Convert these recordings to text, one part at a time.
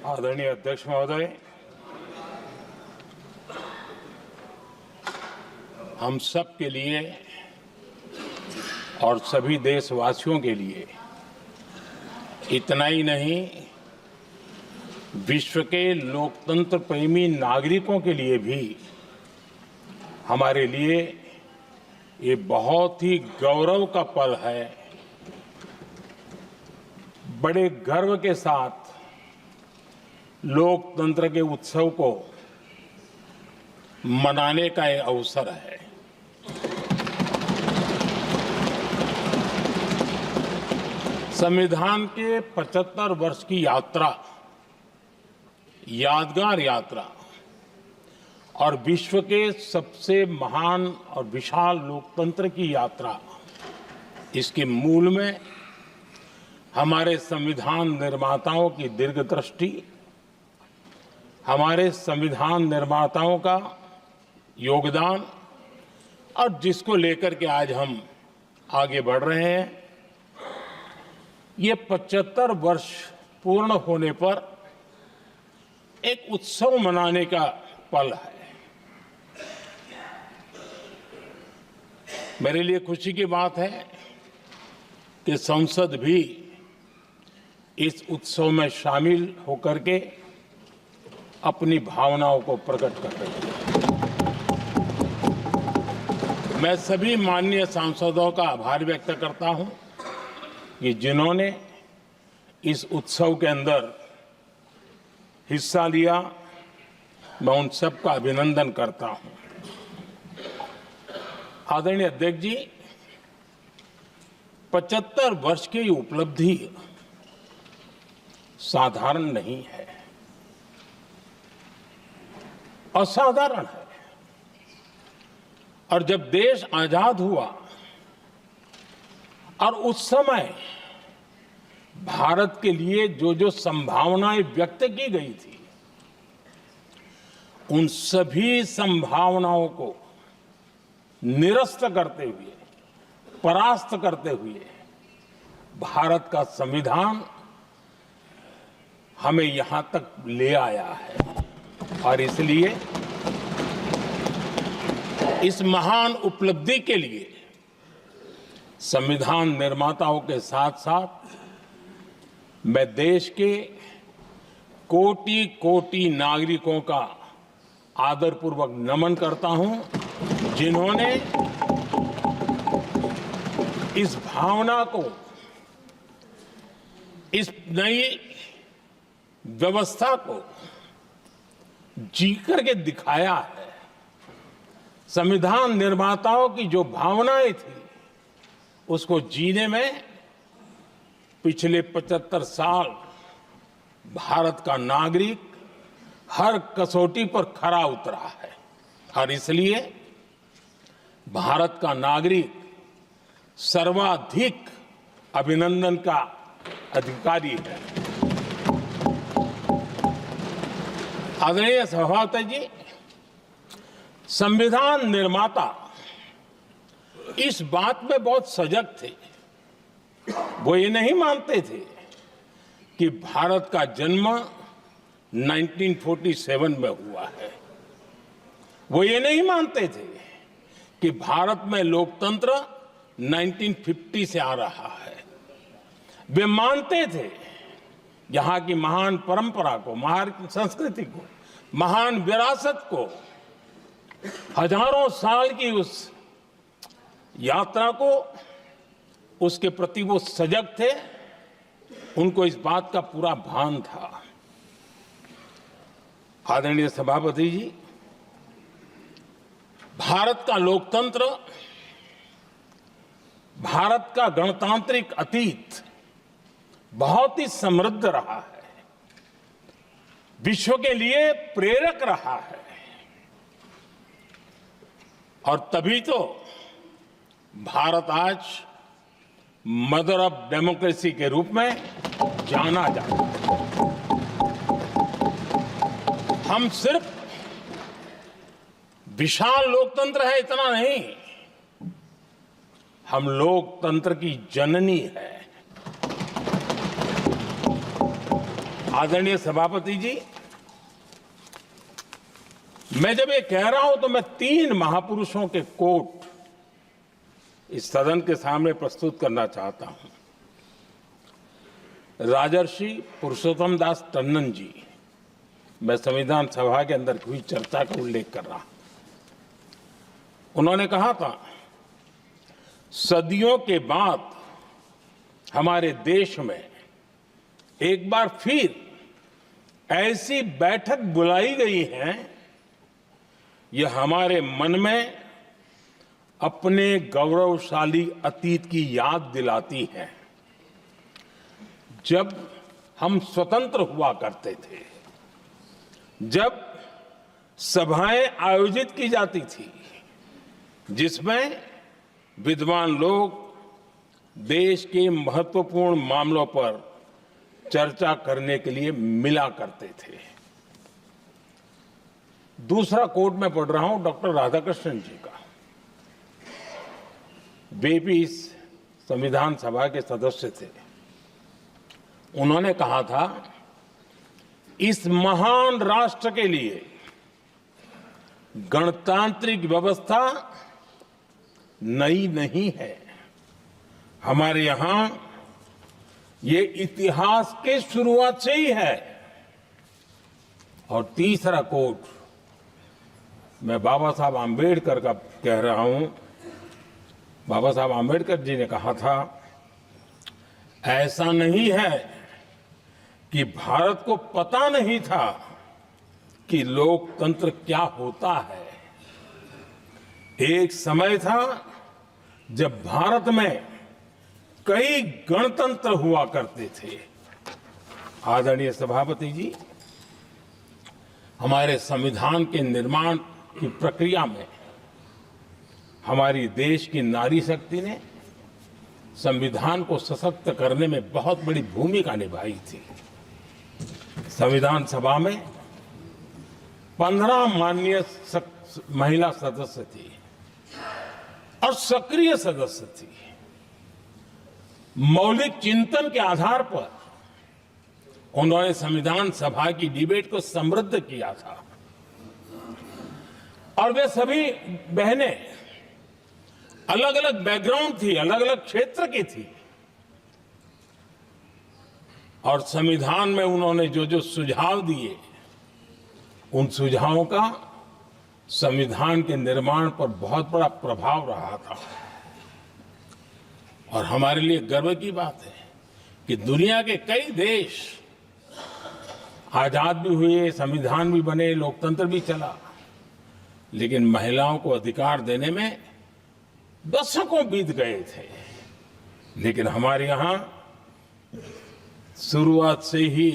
आदरणीय अध्यक्ष महोदय, हम सब के लिए और सभी देशवासियों के लिए इतना ही नहीं, विश्व के लोकतंत्र प्रेमी नागरिकों के लिए भी हमारे लिए ये बहुत ही गौरव का पल है। बड़े गर्व के साथ लोकतंत्र के उत्सव को मनाने का ये अवसर है। संविधान के 75 वर्ष की यात्रा, यादगार यात्रा और विश्व के सबसे महान और विशाल लोकतंत्र की यात्रा, इसके मूल में हमारे संविधान निर्माताओं की दीर्घदृष्टि, हमारे संविधान निर्माताओं का योगदान और जिसको लेकर के आज हम आगे बढ़ रहे हैं, ये 75 वर्ष पूर्ण होने पर एक उत्सव मनाने का पल है। मेरे लिए खुशी की बात है कि संसद भी इस उत्सव में शामिल होकर के अपनी भावनाओं को प्रकट कर रही है। मैं सभी माननीय सांसदों का आभार व्यक्त करता हूं कि जिन्होंने इस उत्सव के अंदर हिस्सा लिया। मैं उन सबका अभिनंदन करता हूं। आदरणीय अध्यक्ष जी, 75 वर्ष की उपलब्धि साधारण नहीं है, असाधारण है। और जब देश आजाद हुआ और उस समय भारत के लिए जो जो संभावनाएं व्यक्त की गई थी, उन सभी संभावनाओं को निरस्त करते हुए, परास्त करते हुए भारत का संविधान हमें यहां तक ले आया है। और इसलिए इस महान उपलब्धि के लिए संविधान निर्माताओं के साथ साथ मैं देश के कोटि कोटि नागरिकों का आदरपूर्वक नमन करता हूं, जिन्होंने इस भावना को, इस नई व्यवस्था को जी करके दिखाया है। संविधान निर्माताओं की जो भावनाएं थी, उसको जीने में पिछले 75 साल भारत का नागरिक हर कसौटी पर खरा उतरा है। और इसलिए भारत का नागरिक सर्वाधिक अभिनंदन का अधिकारी है। आदरणीय सभापति जी, संविधान निर्माता इस बात में बहुत सजग थे। वो ये नहीं मानते थे कि भारत का जन्म 1947 में हुआ है। वो ये नहीं मानते थे कि भारत में लोकतंत्र 1950 से आ रहा है। वे मानते थे यहां की महान परंपरा को, महान संस्कृति को, महान विरासत को, हजारों साल की उस यात्रा को, उसके प्रति वो सजग थे। उनको इस बात का पूरा भान था। आदरणीय सभापति जी, भारत का लोकतंत्र, भारत का गणतांत्रिक अतीत बहुत ही समृद्ध रहा है, विश्व के लिए प्रेरक रहा है। और तभी तो भारत आज मदर ऑफ डेमोक्रेसी के रूप में जाना जाता है। हम सिर्फ विशाल लोकतंत्र है इतना नहीं, हम लोकतंत्र की जननी है। आदरणीय सभापति जी, मैं जब ये कह रहा हूं तो मैं 3 महापुरुषों के कोट इस सदन के सामने प्रस्तुत करना चाहता हूं। राजर्षि पुरुषोत्तम दास टंडन जी, मैं संविधान सभा के अंदर हुई चर्चा का उल्लेख कर रहा हूं। उन्होंने कहा था, सदियों के बाद हमारे देश में एक बार फिर ऐसी बैठक बुलाई गई है, यह हमारे मन में अपने गौरवशाली अतीत की याद दिलाती है, जब हम स्वतंत्र हुआ करते थे, जब सभाएं आयोजित की जाती थी, जिसमें विद्वान लोग देश के महत्वपूर्ण मामलों पर चर्चा करने के लिए मिला करते थे। दूसरा कोट मैं पढ़ रहा हूं डॉक्टर राधाकृष्णन जी का। वे भी इस संविधान सभा के सदस्य थे। उन्होंने कहा था, इस महान राष्ट्र के लिए गणतांत्रिक व्यवस्था नई नहीं है। हमारे यहां ये इतिहास के शुरुआत से ही है। और तीसरा कोट मैं बाबा साहब आम्बेडकर का कह रहा हूं। बाबा साहब आम्बेडकर जी ने कहा था, ऐसा नहीं है कि भारत को पता नहीं था कि लोकतंत्र क्या होता है। एक समय था जब भारत में कई गणतंत्र हुआ करते थे। आदरणीय सभापति जी, हमारे संविधान के निर्माण की प्रक्रिया में हमारी देश की नारी शक्ति ने संविधान को सशक्त करने में बहुत बड़ी भूमिका निभाई थी। संविधान सभा में 15 माननीय महिला सदस्य थी और सक्रिय सदस्य थी। मौलिक चिंतन के आधार पर उन्होंने संविधान सभा की डिबेट को समृद्ध किया था। और वे सभी बहनें अलग अलग बैकग्राउंड थी, अलग अलग क्षेत्र की थी। और संविधान में उन्होंने जो जो सुझाव दिए, उन सुझावों का संविधान के निर्माण पर बहुत बड़ा प्रभाव रहा था। और हमारे लिए गर्व की बात है कि दुनिया के कई देश आजाद भी हुए, संविधान भी बने, लोकतंत्र भी चला, लेकिन महिलाओं को अधिकार देने में दशकों बीत गए थे। लेकिन हमारे यहां शुरुआत से ही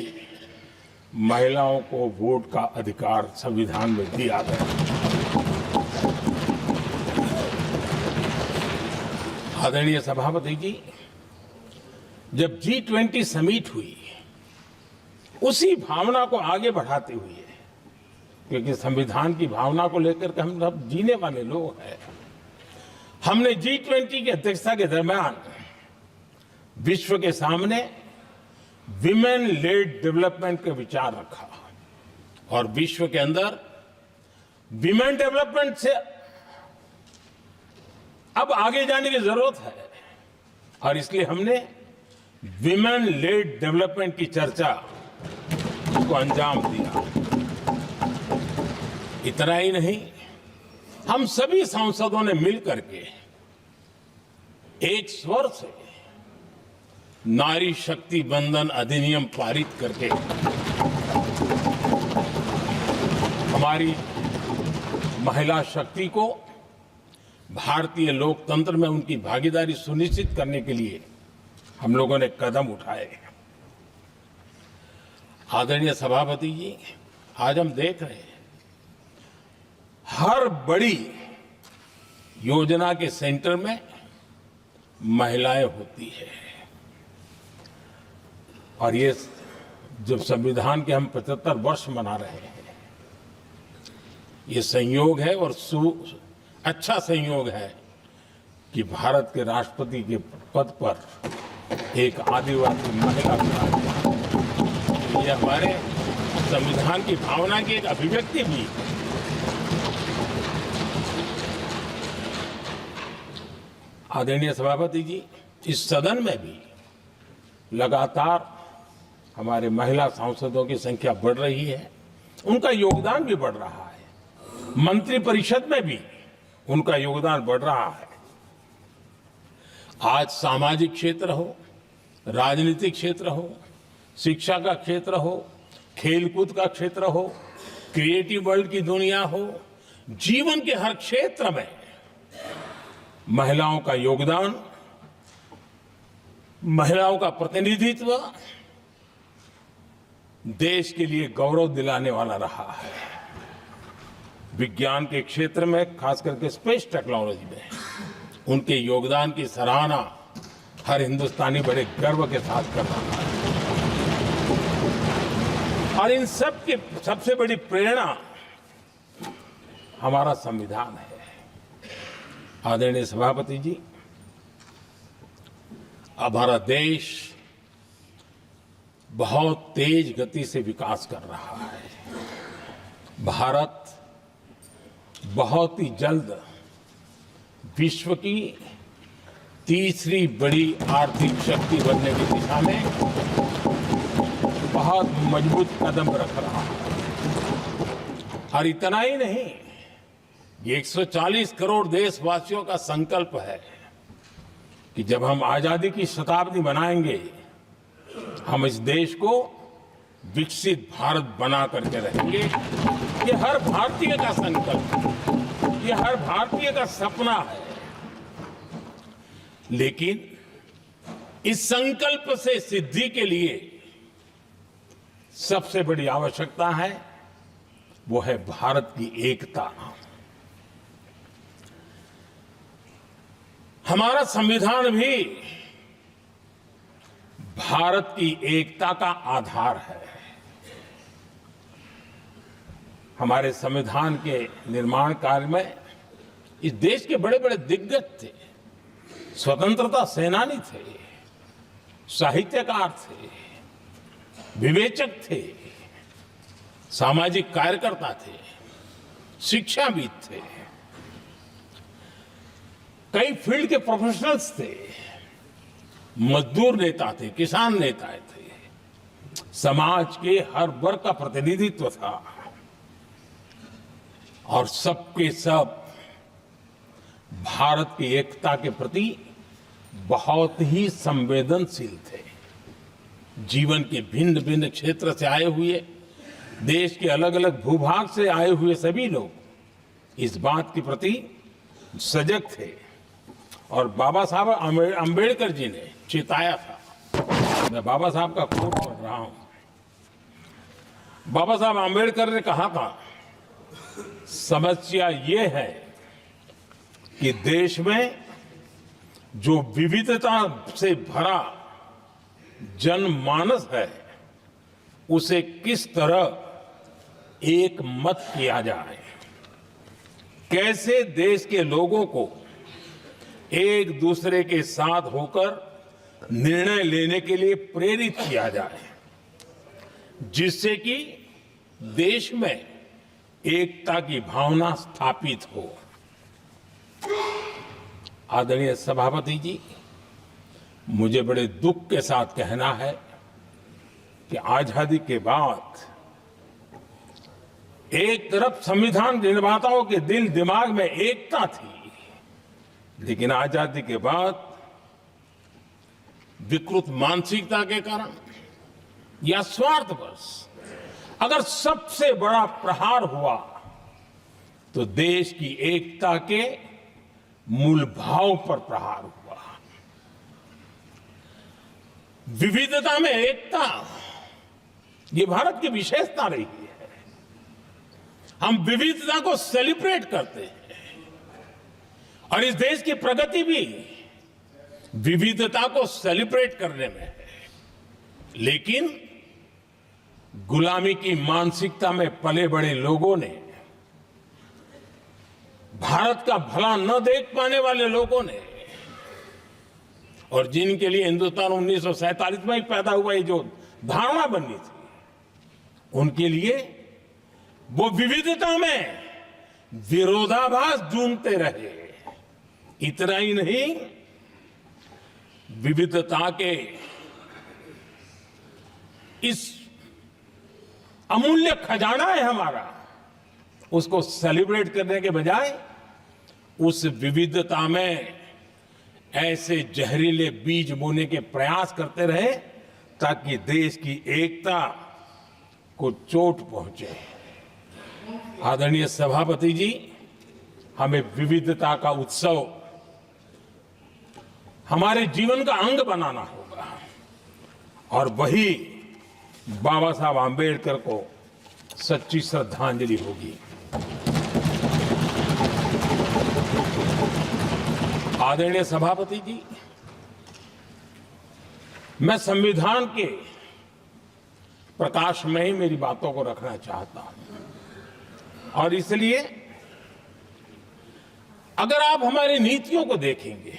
महिलाओं को वोट का अधिकार संविधान में दिया गया। आदरणीय सभापति जी, जब G20 समिट हुई, उसी भावना को आगे बढ़ाते हुए, क्योंकि संविधान की भावना को लेकर के हम सब जीने वाले लोग हैं, हमने G20 की अध्यक्षता के दरमियान विश्व के सामने विमेन लेड डेवलपमेंट का विचार रखा। और विश्व के अंदर विमेन डेवलपमेंट से अब आगे जाने की जरूरत है। और इसलिए हमने विमेन लेड डेवलपमेंट की चर्चा को अंजाम दिया। इतना ही नहीं, हम सभी सांसदों ने मिलकर के एक स्वर से नारी शक्ति बंधन अधिनियम पारित करके हमारी महिला शक्ति को भारतीय लोकतंत्र में उनकी भागीदारी सुनिश्चित करने के लिए हम लोगों ने कदम उठाए। आदरणीय सभापति जी, आज हम देख रहे हैं हर बड़ी योजना के सेंटर में महिलाएं होती है। और ये जब संविधान के हम 75 वर्ष मना रहे हैं, ये संयोग है और अच्छा संयोग है कि भारत के राष्ट्रपति के पद पर एक आदिवासी महिला ये हमारे संविधान की भावना की एक अभिव्यक्ति भी है। आदरणीय सभापति जी, इस सदन में भी लगातार हमारे महिला सांसदों की संख्या बढ़ रही है, उनका योगदान भी बढ़ रहा है। मंत्रिपरिषद में भी उनका योगदान बढ़ रहा है। आज सामाजिक क्षेत्र हो, राजनीतिक क्षेत्र हो, शिक्षा का क्षेत्र हो, खेलकूद का क्षेत्र हो, क्रिएटिव वर्ल्ड की दुनिया हो, जीवन के हर क्षेत्र में महिलाओं का योगदान, महिलाओं का प्रतिनिधित्व देश के लिए गौरव दिलाने वाला रहा है। विज्ञान के क्षेत्र में, खास करके स्पेस टेक्नोलॉजी में उनके योगदान की सराहना हर हिंदुस्तानी बड़े गर्व के साथ कर रहा है। और इन सब की सबसे बड़ी प्रेरणा हमारा संविधान है। आदरणीय सभापति जी, हमारा देश बहुत तेज गति से विकास कर रहा है। भारत बहुत ही जल्द विश्व की तीसरी बड़ी आर्थिक शक्ति बनने की दिशा में बहुत मजबूत कदम रख रहा है। और इतना ही नहीं, ये 140 करोड़ देशवासियों का संकल्प है कि जब हम आजादी की शताब्दी मनाएंगे, हम इस देश को विकसित भारत बना करके रहेंगे। ये हर भारतीय का संकल्प है, ये हर भारतीय का सपना है। लेकिन इस संकल्प से सिद्धि के लिए सबसे बड़ी आवश्यकता है, वो है भारत की एकता। हमारा संविधान भी भारत की एकता का आधार है। हमारे संविधान के निर्माण कार्य में इस देश के बड़े बड़े दिग्गज थे, स्वतंत्रता सेनानी थे, साहित्यकार थे, विवेचक थे, सामाजिक कार्यकर्ता थे, शिक्षाविद थे, कई फील्ड के प्रोफेशनल्स थे, मजदूर नेता थे, किसान नेता थे, समाज के हर वर्ग का प्रतिनिधित्व था और सबके सब भारत की एकता के प्रति बहुत ही संवेदनशील थे। जीवन के भिन्न भिन्न क्षेत्र से आए हुए, देश के अलग अलग भूभाग से आए हुए सभी लोग इस बात के प्रति सजग थे। और बाबा साहब अंबेडकर जी ने चेताया था। मैं बाबा साहब का कोट पढ़ रहा हूं। बाबा साहब अंबेडकर ने कहा था, समस्या ये है कि देश में जो विविधता से भरा जनमानस है, उसे किस तरह एक मत किया जाए, कैसे देश के लोगों को एक दूसरे के साथ होकर निर्णय लेने के लिए प्रेरित किया जाए, जिससे कि देश में एकता की भावना स्थापित हो। आदरणीय सभापति जी, मुझे बड़े दुख के साथ कहना है कि आजादी के बाद एक तरफ संविधान निर्माताओं के दिल दिमाग में एकता थी, लेकिन आजादी के बाद विकृत मानसिकता के कारण या स्वार्थवश अगर सबसे बड़ा प्रहार हुआ तो देश की एकता के मूल भाव पर प्रहार हुआ। विविधता में एकता, ये भारत की विशेषता रही है। हम विविधता को सेलिब्रेट करते हैं और इस देश की प्रगति भी विविधता को सेलिब्रेट करने में है। लेकिन गुलामी की मानसिकता में पले बड़े लोगों ने, भारत का भला न देख पाने वाले लोगों ने, और जिनके लिए हिंदुस्तान 1947 में ही पैदा हुआ, ये जो धारणा बनी थी उनके लिए वो विविधता में विरोधाभास ढूंढते रहे। इतना ही नहीं, विविधता के इस अमूल्य खजाना है हमारा, उसको सेलिब्रेट करने के बजाय उस विविधता में ऐसे जहरीले बीज बोने के प्रयास करते रहे ताकि देश की एकता को चोट पहुंचे। आदरणीय सभापति जी, हमें विविधता का उत्सव हमारे जीवन का अंग बनाना होगा और वही बाबा साहब आंबेडकर को सच्ची श्रद्धांजलि होगी। आदरणीय सभापति जी, मैं संविधान के प्रकाश में ही मेरी बातों को रखना चाहता हूं और इसलिए अगर आप हमारी नीतियों को देखेंगे,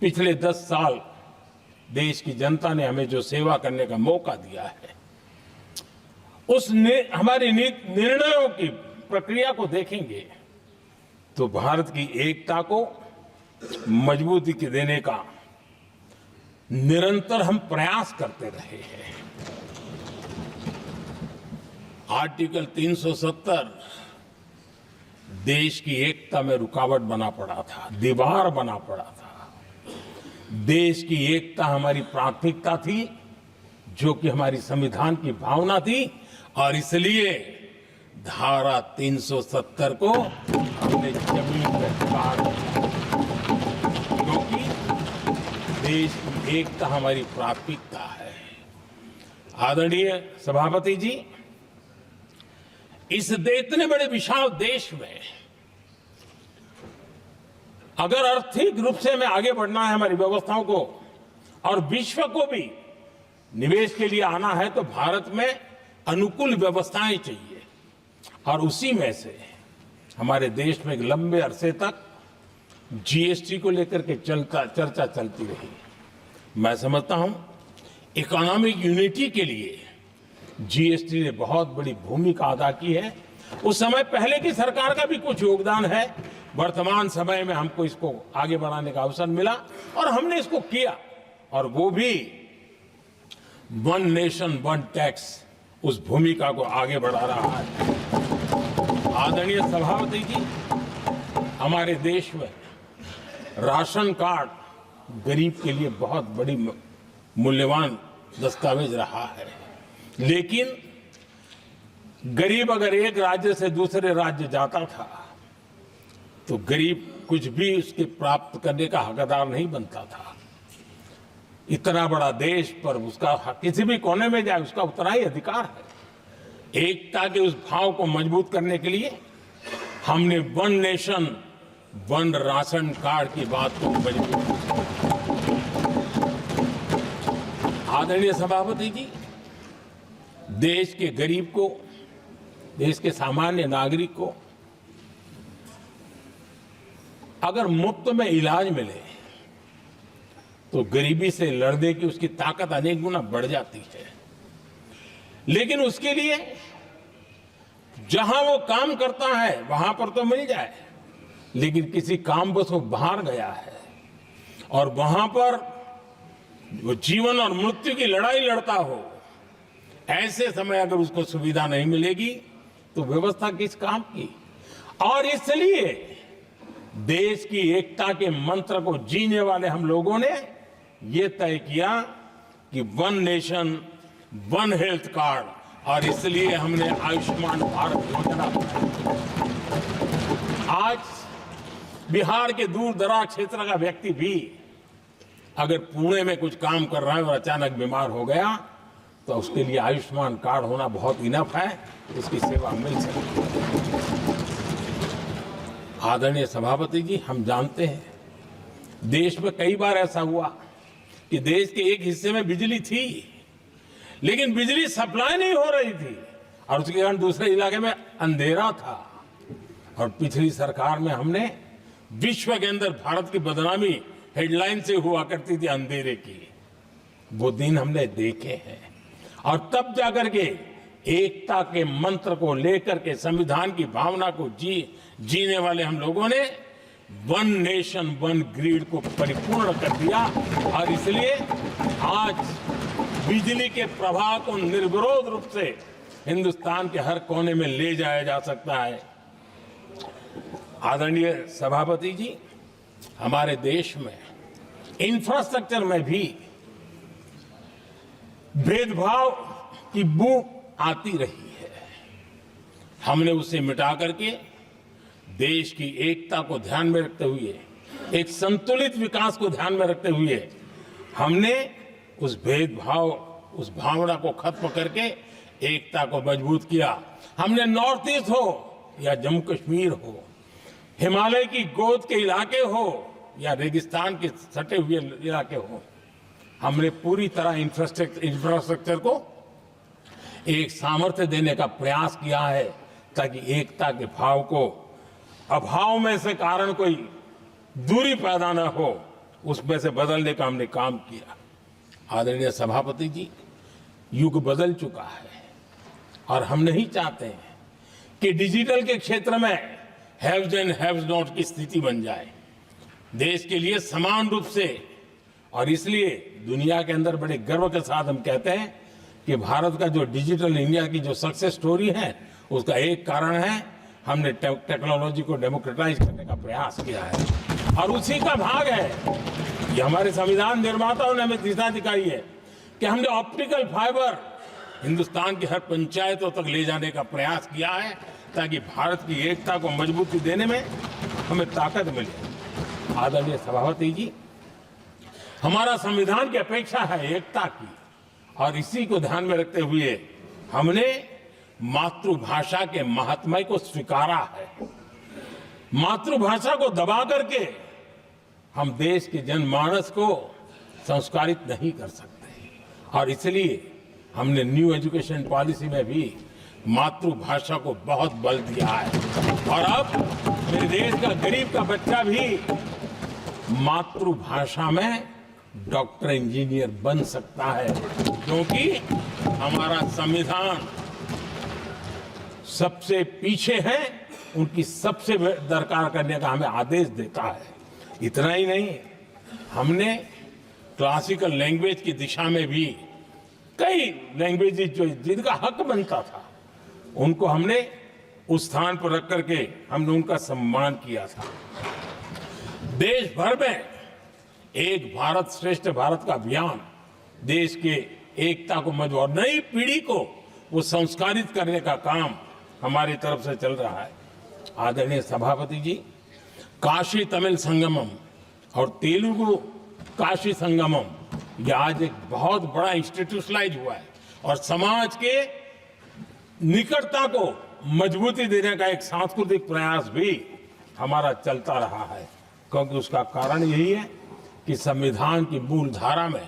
पिछले 10 साल देश की जनता ने हमें जो सेवा करने का मौका दिया है, हमारी निर्णयों की प्रक्रिया को देखेंगे तो भारत की एकता को मजबूती देने का निरंतर हम प्रयास करते रहे हैं। आर्टिकल 370 देश की एकता में रुकावट बना पड़ा था, दीवार बना पड़ा था। देश की एकता हमारी प्राथमिकता थी, जो कि हमारी संविधान की भावना थी और इसलिए धारा 370 को हमने जमीन पर उतार दिया, क्योंकि देश की एकता हमारी प्राथमिकता है। आदरणीय सभापति जी, इस इतने बड़े विशाल देश में अगर आर्थिक रूप से हमें आगे बढ़ना है, हमारी व्यवस्थाओं को और विश्व को भी निवेश के लिए आना है, तो भारत में अनुकूल व्यवस्थाएं चाहिए और उसी में से हमारे देश में एक लंबे अरसे तक जीएसटी को लेकर के चर्चा चलती रही। मैं समझता हूं इकोनॉमिक यूनिटी के लिए जीएसटी ने बहुत बड़ी भूमिका अदा की है। उस समय पहले की सरकार का भी कुछ योगदान है। वर्तमान समय में हमको इसको आगे बढ़ाने का अवसर मिला और हमने इसको किया और वो भी वन नेशन वन टैक्स उस भूमिका को आगे बढ़ा रहा है। आदरणीय सभापति जी, हमारे देश में राशन कार्ड गरीब के लिए बहुत बड़ी मूल्यवान दस्तावेज रहा है, लेकिन गरीब अगर एक राज्य से दूसरे राज्य जाता था तो गरीब कुछ भी उसके प्राप्त करने का हकदार नहीं बनता था। इतना बड़ा देश पर उसका किसी भी कोने में जाए उसका उतना ही अधिकार है। एकता के उस भाव को मजबूत करने के लिए हमने one nation one ration card की बात को मजबूत किया। आदरणीय सभापति जी, देश के गरीब को, देश के सामान्य नागरिक को अगर मुफ्त में इलाज मिले तो गरीबी से लड़ने की उसकी ताकत अनेक गुना बढ़ जाती है। लेकिन उसके लिए जहां वो काम करता है वहां पर तो मिल जाए, लेकिन किसी काम बस वो बाहर गया है और वहां पर वो जीवन और मृत्यु की लड़ाई लड़ता हो, ऐसे समय अगर उसको सुविधा नहीं मिलेगी तो व्यवस्था किस काम की। और इसलिए देश की एकता के मंत्र को जीने वाले हम लोगों ने ये तय किया कि one nation one health card, और इसलिए हमने आयुष्मान भारत योजना बनाई। आज बिहार के दूर दराज क्षेत्र का व्यक्ति भी अगर पुणे में कुछ काम कर रहा है और अचानक बीमार हो गया तो उसके लिए आयुष्मान कार्ड होना बहुत इनफ है, उसकी सेवा मिल सकती है। आदरणीय सभापति जी, हम जानते हैं देश में कई बार ऐसा हुआ कि देश के एक हिस्से में बिजली थी लेकिन बिजली सप्लाई नहीं हो रही थी और उसके कारण दूसरे इलाके में अंधेरा था। और पिछली सरकार में हमने विश्व के अंदर भारत की बदनामी हेडलाइन से हुआ करती थी अंधेरे की, वो दिन हमने देखे हैं और तब जाकर के एकता के मंत्र को लेकर के संविधान की भावना को जीने वाले हम लोगों ने वन नेशन वन ग्रिड को परिपूर्ण कर दिया और इसलिए आज बिजली के प्रवाह को निर्विरोध रूप से हिंदुस्तान के हर कोने में ले जाया जा सकता है। आदरणीय सभापति जी, हमारे देश में इंफ्रास्ट्रक्चर में भी भेदभाव की बू आती रही है। हमने उसे मिटा करके देश की एकता को ध्यान में रखते हुए, एक संतुलित विकास को ध्यान में रखते हुए हमने उस भेदभाव, उस भावना को खत्म करके एकता को मजबूत किया। हमने नॉर्थ ईस्ट हो या जम्मू कश्मीर हो, हिमालय की गोद के इलाके हो या रेगिस्तान के सटे हुए इलाके हो, हमने पूरी तरह इंफ्रास्ट्रक्चर को एक सामर्थ्य देने का प्रयास किया है ताकि एकता के भाव को अभाव में से कारण कोई दूरी पैदा न हो, उसमें से बदलने का हमने काम किया। आदरणीय सभापति जी, युग बदल चुका है और हम नहीं चाहते हैं कि डिजिटल के क्षेत्र में हैव्स एंड हैव्स नॉट की स्थिति बन जाए। देश के लिए समान रूप से, और इसलिए दुनिया के अंदर बड़े गर्व के साथ हम कहते हैं कि भारत का जो डिजिटल इंडिया की जो सक्सेस स्टोरी है, उसका एक कारण है हमने टेक्नोलॉजी को डेमोक्रेटाइज करने का प्रयास किया है और उसी का भाग है ये हमारे संविधान निर्माताओं ने हमें दिशा दिखाई है कि हमने ऑप्टिकल फाइबर हिंदुस्तान की हर पंचायतों तक ले जाने का प्रयास किया है ताकि भारत की एकता को मजबूती देने में हमें ताकत मिले। आदरणीय सभापति जी, हमारा संविधान की अपेक्षा है एकता की और इसी को ध्यान में रखते हुए हमने मातृभाषा के महात्म्य को स्वीकारा है। मातृभाषा को दबा करके हम देश के जनमानस को संस्कारित नहीं कर सकते और इसलिए हमने न्यू एजुकेशन पॉलिसी में भी मातृभाषा को बहुत बल दिया है और अब मेरे देश का गरीब का बच्चा भी मातृभाषा में डॉक्टर इंजीनियर बन सकता है क्योंकि हमारा संविधान सबसे पीछे है, उनकी सबसे दरकार करने का हमें आदेश देता है। इतना ही नहीं, हमने क्लासिकल लैंग्वेज की दिशा में भी कई लैंग्वेजेस जो जिनका हक बनता था उनको हमने उस स्थान पर रख करके हमने उनका सम्मान किया था। देश भर में एक भारत श्रेष्ठ भारत का अभियान देश के एकता को मजबूत और नई पीढ़ी को वो संस्कारित करने का काम हमारी तरफ से चल रहा है। आदरणीय सभापति जी, काशी तमिल संगमम और तेलुगु काशी संगमम ये आज एक बहुत बड़ा इंस्टीट्यूशनलाइज हुआ है और समाज के निकटता को मजबूती देने का एक सांस्कृतिक प्रयास भी हमारा चलता रहा है क्योंकि उसका कारण यही है कि संविधान की मूल धारा में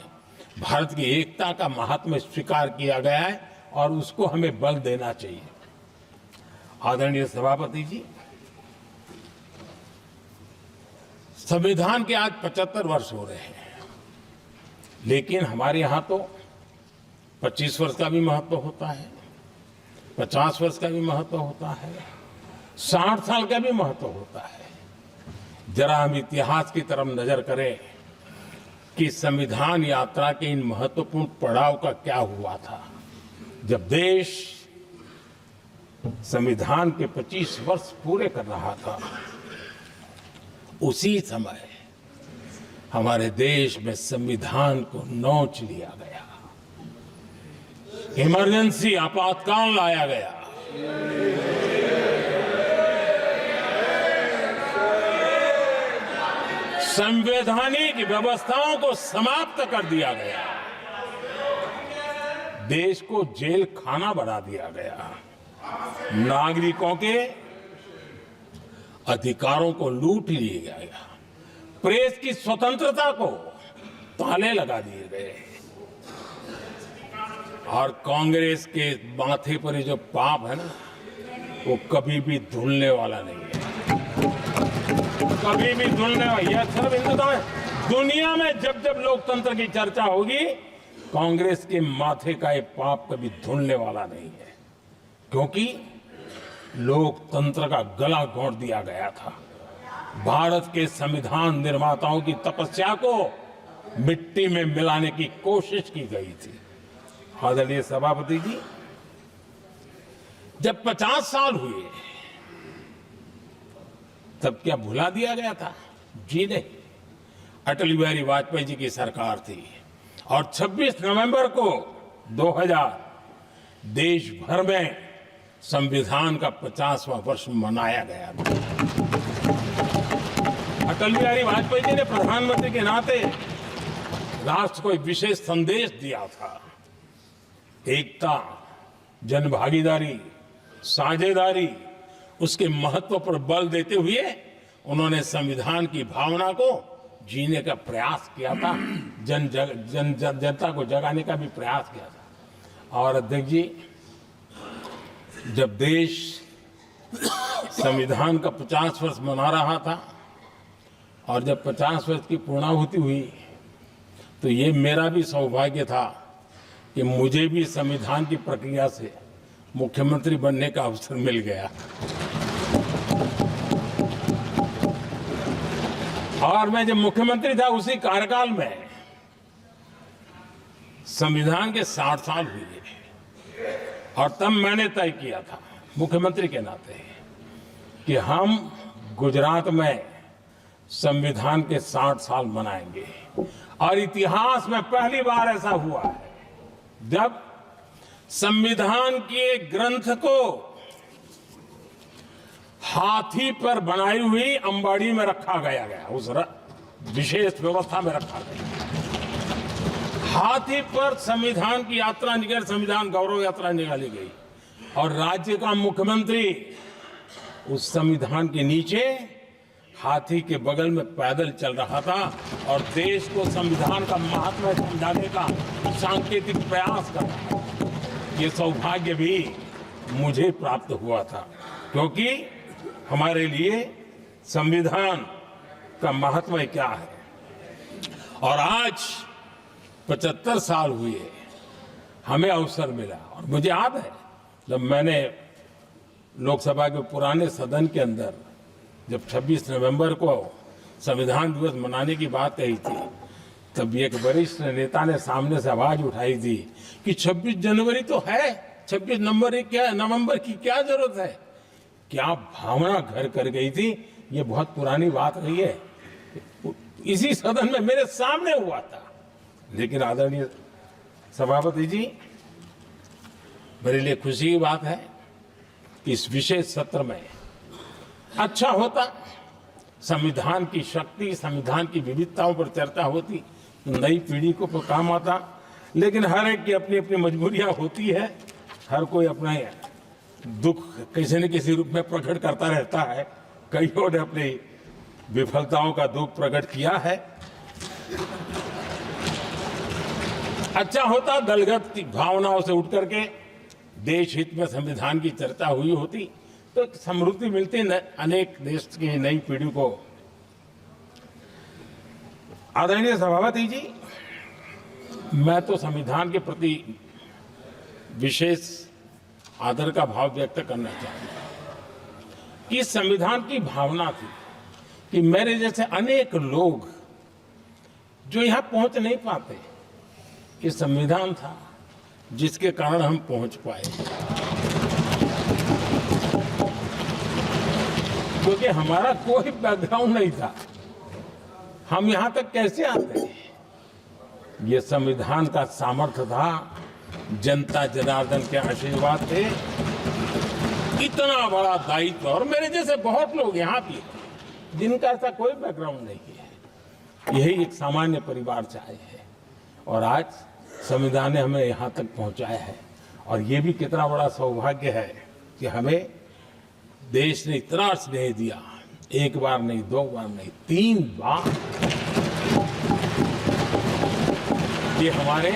भारत की एकता का महात्म्य स्वीकार किया गया है और उसको हमें बल देना चाहिए। आदरणीय सभापति जी, संविधान के आज 75 वर्ष हो रहे हैं लेकिन हमारे यहाँ तो 25 वर्ष का भी महत्व होता है, 50 वर्ष का भी महत्व होता है, 60 साल का भी महत्व होता है। जरा हम इतिहास की तरफ नजर करें कि संविधान यात्रा के इन महत्वपूर्ण पड़ाव का क्या हुआ था। जब देश संविधान के 25 वर्ष पूरे कर रहा था, उसी समय हमारे देश में संविधान को नोच लिया गया, इमरजेंसी आपातकाल लाया गया। संवैधानिक व्यवस्थाओं को समाप्त कर दिया गया, देश को जेल खाना बना दिया गया, नागरिकों के अधिकारों को लूट लिया गया, प्रेस की स्वतंत्रता को ताले लगा दिए गए और कांग्रेस के माथे पर ये जो पाप है ना, वो कभी भी धुलने वाला नहीं है, कभी भी धुलने वाला। यह सिर्फ हिंदुस्तान, दुनिया में जब जब लोकतंत्र की चर्चा होगी, कांग्रेस के माथे का ये पाप कभी धुलने वाला नहीं है। क्योंकि लोकतंत्र का गला घोंट दिया गया था। भारत के संविधान निर्माताओं की तपस्या को मिट्टी में मिलाने की कोशिश की गई थी। आदरणीय सभापति जी, जब 50 साल हुए तब क्या भुला दिया गया था? जी नहीं। अटल बिहारी वाजपेयी जी की सरकार थी और 26 नवंबर को 2000 देश भर में संविधान का 50वां वर्ष मनाया गया था। अटल बिहारी वाजपेयी जी ने प्रधानमंत्री के नाते राष्ट्र को एक विशेष संदेश दिया था। एकता, जनभागीदारी, साझेदारी, उसके महत्व पर बल देते हुए उन्होंने संविधान की भावना को जीने का प्रयास किया था। जनता को जगाने का भी प्रयास किया था। और अध्यक्ष जी, जब देश संविधान का 50 वर्ष मना रहा था और जब 50 वर्ष की पूर्णाहुति हुई तो ये मेरा भी सौभाग्य था कि मुझे भी संविधान की प्रक्रिया से मुख्यमंत्री बनने का अवसर मिल गया। और मैं जब मुख्यमंत्री था उसी कार्यकाल में संविधान के 60 साल हुए और तब मैंने तय किया था मुख्यमंत्री के नाते कि हम गुजरात में संविधान के 60 साल मनाएंगे। और इतिहास में पहली बार ऐसा हुआ है जब संविधान के ग्रंथ को हाथी पर बनाई हुई अंबाड़ी में रखा गया उस विशेष व्यवस्था में रखा गया। हाथी पर संविधान की यात्रा निकल, संविधान गौरव यात्रा निकाली गई और राज्य का मुख्यमंत्री उस संविधान के नीचे हाथी के बगल में पैदल चल रहा था और देश को संविधान का महत्व समझाने का सांकेतिक प्रयास कर रहा था। ये सौभाग्य भी मुझे प्राप्त हुआ था क्योंकि हमारे लिए संविधान का महत्व क्या है। और आज 75 साल हुए हमें अवसर मिला और मुझे याद है जब मैंने लोकसभा के पुराने सदन के अंदर जब 26 नवंबर को संविधान दिवस मनाने की बात कही थी तब एक वरिष्ठ नेता ने सामने से आवाज उठाई थी कि 26 जनवरी तो है, 26 नवंबर की क्या जरूरत है। क्या भावना घर कर गई थी। ये बहुत पुरानी बात नहीं है, इसी सदन में मेरे सामने हुआ था। लेकिन आदरणीय सभापति जी, मेरे लिए खुशी की बात है कि इस विशेष सत्र में अच्छा होता संविधान की शक्ति, संविधान की विविधताओं पर चर्चा होती तो नई पीढ़ी को काम आता। लेकिन हर एक की अपनी अपनी मजबूरियां होती है, हर कोई अपना दुख किसी न किसी रूप में प्रकट करता रहता है। कईयों ने अपनी विफलताओं का दुख प्रकट किया है। अच्छा होता दलगत की भावनाओं से उठ करके देश हित में संविधान की चर्चा हुई होती तो समृद्धि मिलती अनेक देश की नई पीढ़ी को। आदरणीय सभापति जी, मैं तो संविधान के प्रति विशेष आदर का भाव व्यक्त करना चाहूंगा कि संविधान की भावना थी कि मेरे जैसे अनेक लोग जो यहां पहुंच नहीं पाते, ये संविधान था जिसके कारण हम पहुंच पाए। क्योंकि हमारा कोई बैकग्राउंड नहीं था, हम यहां तक कैसे आते। ये संविधान का सामर्थ्य था, जनता जनार्दन के आशीर्वाद थे। इतना बड़ा दायित्व और मेरे जैसे बहुत लोग यहाँ भी जिनका ऐसा कोई बैकग्राउंड नहीं है, यही एक सामान्य परिवार से आए हैं और आज संविधान ने हमें यहाँ तक पहुँचाया है। और ये भी कितना बड़ा सौभाग्य है कि हमें देश ने इतना स्नेह दिया, एक बार नहीं, दो बार नहीं, 3 बार। ये हमारे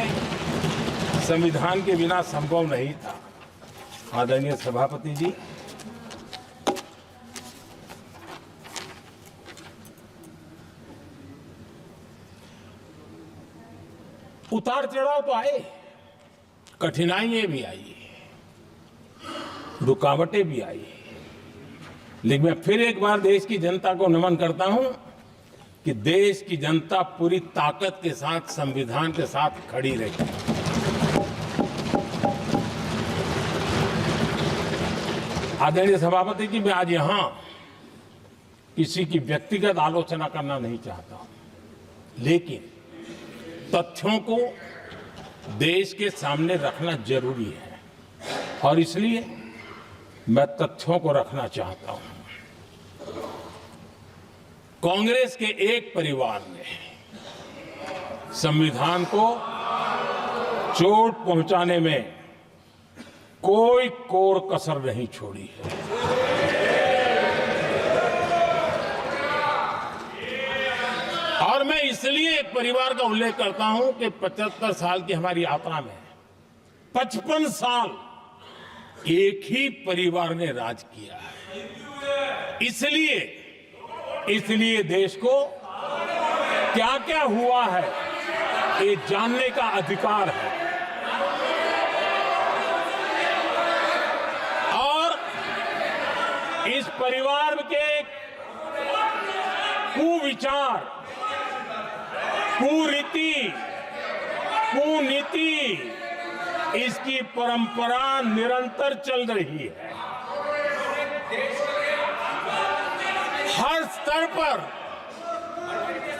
संविधान के बिना संभव नहीं था। आदरणीय सभापति जी, उतार चढ़ाव तो आए, कठिनाइयां भी आई, रुकावटें भी आई, लेकिन मैं फिर एक बार देश की जनता को नमन करता हूं कि देश की जनता पूरी ताकत के साथ संविधान के साथ खड़ी रही। आदरणीय सभापति जी, मैं आज यहां किसी की व्यक्तिगत आलोचना करना नहीं चाहता हूं, लेकिन तथ्यों को देश के सामने रखना जरूरी है और इसलिए मैं तथ्यों को रखना चाहता हूं। कांग्रेस के एक परिवार ने संविधान को चोट पहुंचाने में कोई कोर कसर नहीं छोड़ी है। और मैं इसलिए एक परिवार का उल्लेख करता हूं कि 75 साल की हमारी यात्रा में 55 साल एक ही परिवार ने राज किया है। इसलिए देश को क्या क्या हुआ है ये जानने का अधिकार है और इस परिवार के कुविचार, कुरीति, कुनीति, इसकी परंपरा निरंतर चल रही है। हर स्तर पर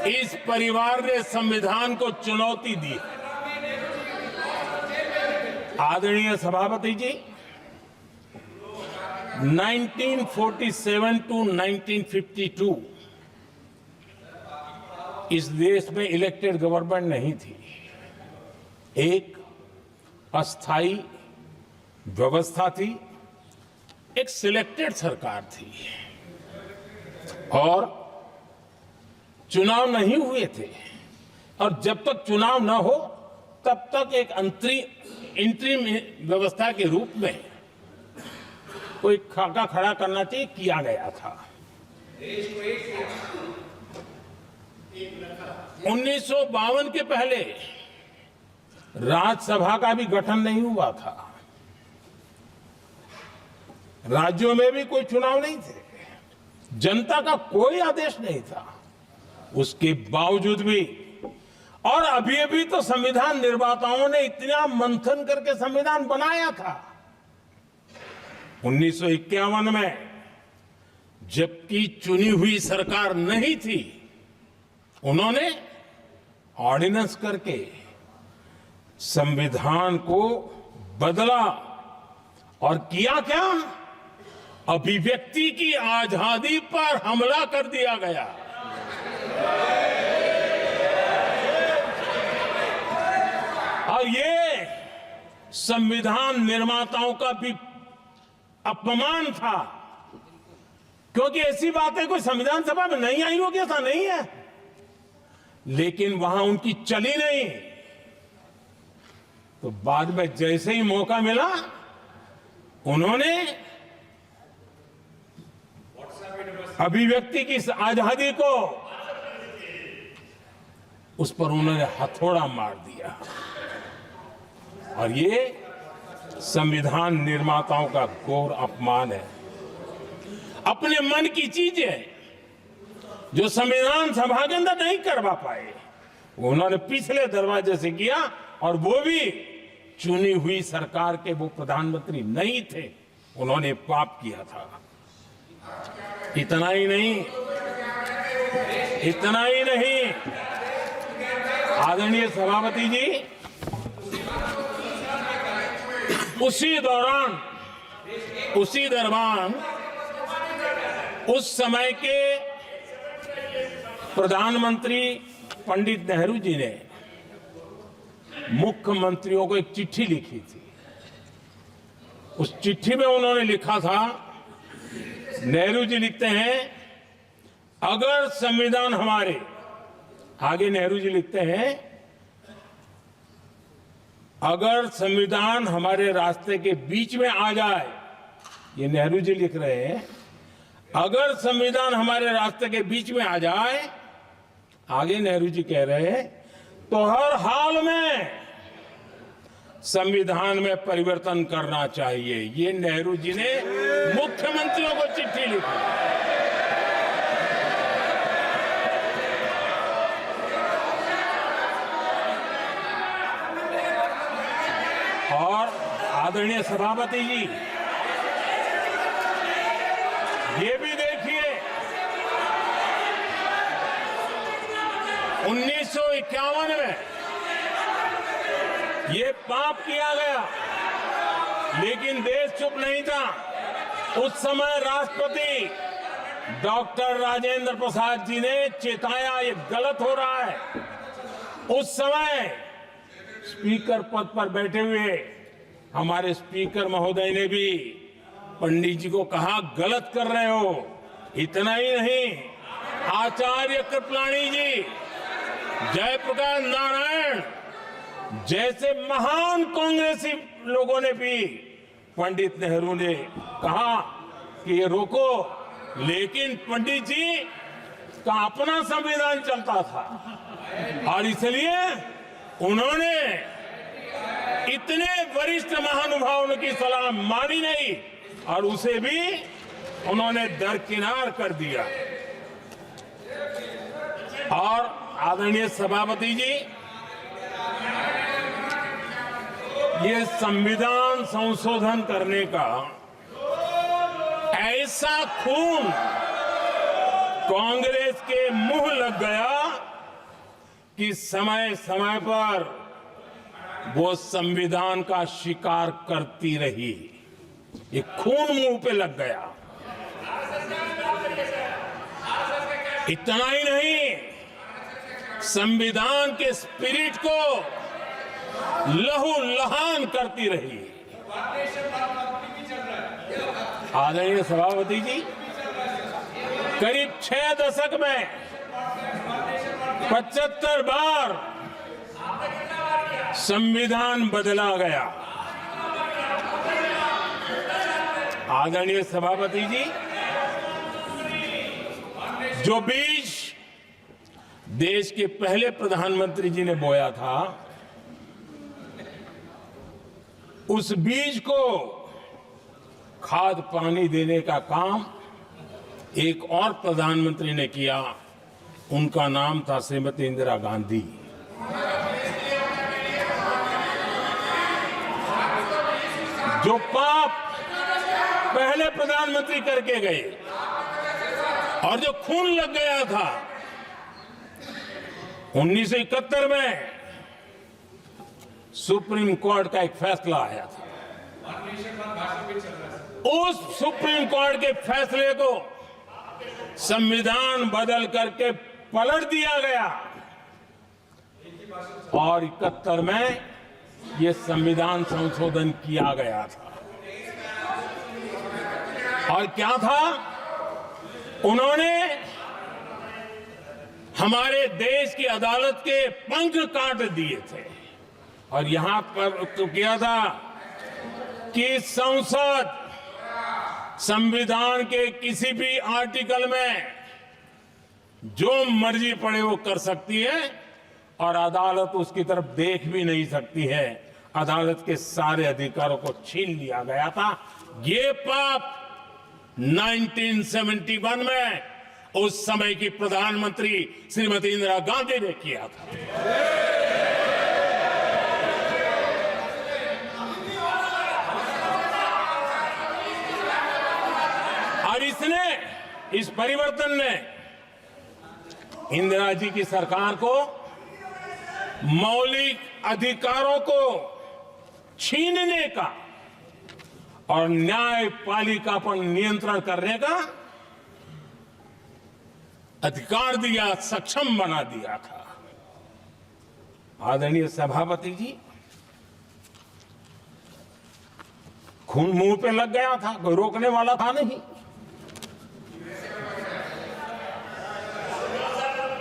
इस परिवार ने संविधान को चुनौती दी है। आदरणीय सभापति जी, 1947 टू 1952 इस देश में इलेक्टेड गवर्नमेंट नहीं थी। एक अस्थाई व्यवस्था थी, एक सिलेक्टेड सरकार थी और चुनाव नहीं हुए थे। और जब तक चुनाव न हो तब तक एक इंटरिम व्यवस्था के रूप में कोई खाका खड़ा करना चाहिए, किया गया था। 1952 के पहले राज्यसभा का भी गठन नहीं हुआ था, राज्यों में भी कोई चुनाव नहीं थे, जनता का कोई आदेश नहीं था। उसके बावजूद भी और अभी तो संविधान निर्माताओं ने इतना मंथन करके संविधान बनाया था। 1951 में जबकि चुनी हुई सरकार नहीं थी, उन्होंने ऑर्डिनेंस करके संविधान को बदला और किया क्या? अभिव्यक्ति की आजादी पर हमला कर दिया गया। और ये संविधान निर्माताओं का भी अपमान था, क्योंकि ऐसी बातें कोई संविधान सभा में नहीं आई होगी, ऐसा नहीं है, लेकिन वहां उनकी चली नहीं। तो बाद में जैसे ही मौका मिला, उन्होंने अभिव्यक्ति की आजादी को उस पर उन्होंने हथौड़ा मार दिया। और ये संविधान निर्माताओं का घोर अपमान है। अपने मन की चीजें जो संविधान सभा के अंदर नहीं करवा पाए, वो उन्होंने पिछले दरवाजे से किया, और वो भी चुनी हुई सरकार के वो प्रधानमंत्री नहीं थे, उन्होंने पाप किया था। इतना ही नहीं, आदरणीय सभापति जी, उसी दौरान उस समय के प्रधानमंत्री पंडित नेहरू जी ने मुख्यमंत्रियों को एक चिट्ठी लिखी थी। उस चिट्ठी में उन्होंने लिखा था, नेहरू जी लिखते हैं, अगर संविधान हमारे, आगे नेहरू जी लिखते हैं, अगर संविधान हमारे रास्ते के बीच में आ जाए, ये नेहरू जी लिख रहे हैं, अगर संविधान हमारे रास्ते के बीच में आ जाए, आगे नेहरू जी कह रहे हैं, तो हर हाल में संविधान में परिवर्तन करना चाहिए। ये नेहरू जी ने मुख्यमंत्रियों को चिट्ठी लिखी। और आदरणीय सभापति जी, ये भी देखिए 1951 में ये पाप किया गया, लेकिन देश चुप नहीं था। उस समय राष्ट्रपति डॉक्टर राजेंद्र प्रसाद जी ने चेताया ये गलत हो रहा है। उस समय स्पीकर पद पर बैठे हुए हमारे स्पीकर महोदय ने भी पंडित जी को कहा गलत कर रहे हो। इतना ही नहीं, आचार्य कृपलानी जी, जयप्रकाश नारायण जैसे महान कांग्रेसी लोगों ने भी पंडित नेहरू ने कहा कि ये रोको, लेकिन पंडित जी का अपना संविधान चलता था और इसलिए उन्होंने इतने वरिष्ठ महानुभावों की सलाह मानी नहीं और उसे भी उन्होंने दरकिनार कर दिया। और आदरणीय सभापति जी, ये संविधान संशोधन करने का ऐसा खून कांग्रेस के मुंह लग गया कि समय समय पर वो संविधान का शिकार करती रही। ये खून मुंह पे लग गया। इतना ही नहीं, संविधान के स्पिरिट को लहू लहान करती रही। आदरणीय सभापति जी, करीब 6 दशक में 75 बार संविधान बदला गया। आदरणीय सभापति जी, जो बीज देश के पहले प्रधानमंत्री जी ने बोया था, उस बीज को खाद पानी देने का काम एक और प्रधानमंत्री ने किया। उनका नाम था श्रीमती इंदिरा गांधी। जो पाप पहले प्रधानमंत्री करके गए और जो खून लग गया था 1971 में, सुप्रीम कोर्ट का एक फैसला आया था। उस सुप्रीम कोर्ट के फैसले को संविधान बदल करके पलट दिया गया और 71 में यह संविधान संशोधन किया गया था। और क्या था, उन्होंने हमारे देश की अदालत के पंख काट दिए थे और यहां पर तो किया था कि संसद संविधान के किसी भी आर्टिकल में जो मर्जी पड़े वो कर सकती है और अदालत उसकी तरफ देख भी नहीं सकती है। अदालत के सारे अधिकारों को छीन लिया गया था। ये पाप 1971 में उस समय की प्रधानमंत्री श्रीमती इंदिरा गांधी ने किया था। और इस परिवर्तन ने इंदिरा जी की सरकार को मौलिक अधिकारों को छीनने का और न्यायपालिका पर नियंत्रण करने का अधिकार दिया, सक्षम बना दिया था। आदरणीय सभापति जी, खून मुंह पे लग गया था, कोई रोकने वाला था नहीं।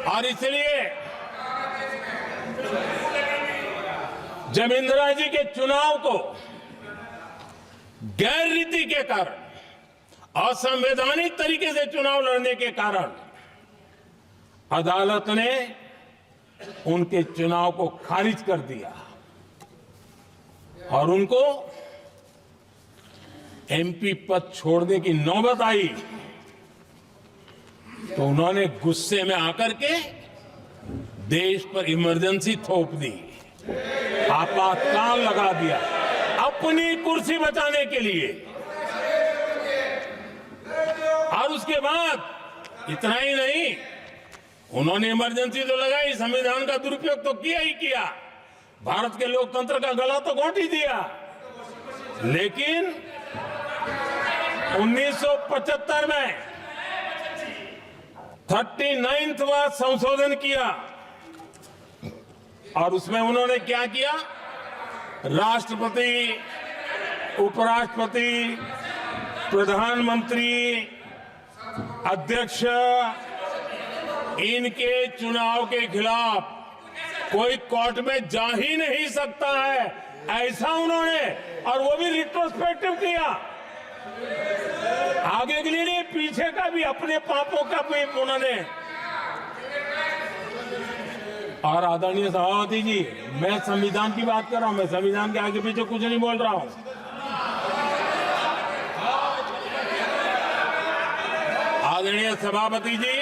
और इसलिए जब इंदिरा जी के चुनाव को गैर रीति के कारण, असंवैधानिक तरीके से चुनाव लड़ने के कारण अदालत ने उनके चुनाव को खारिज कर दिया और उनको एमपी पद छोड़ने की नौबत आई तो उन्होंने गुस्से में आकर के देश पर इमरजेंसी थोप दी, आपातकाल लगा दिया अपनी कुर्सी बचाने के लिए। और उसके बाद इतना ही नहीं, उन्होंने इमरजेंसी तो लगाई, संविधान का दुरुपयोग तो किया ही किया, भारत के लोकतंत्र का गला तो घोंट ही दिया। लेकिन 1975 में 39वां संशोधन किया और उसमें उन्होंने क्या किया, राष्ट्रपति, उपराष्ट्रपति, प्रधानमंत्री, अध्यक्ष, इनके चुनाव के खिलाफ कोई कोर्ट में जा ही नहीं सकता है, ऐसा उन्होंने, और वो भी रिट्रोस्पेक्टिव किया, आगे के लिए नहीं, पीछे का भी, अपने पापों का भी उन्होंने। और आदरणीय सभापति जी, मैं संविधान की बात कर रहा हूं, मैं संविधान के आगे पीछे कुछ नहीं बोल रहा हूं। आदरणीय सभापति जी,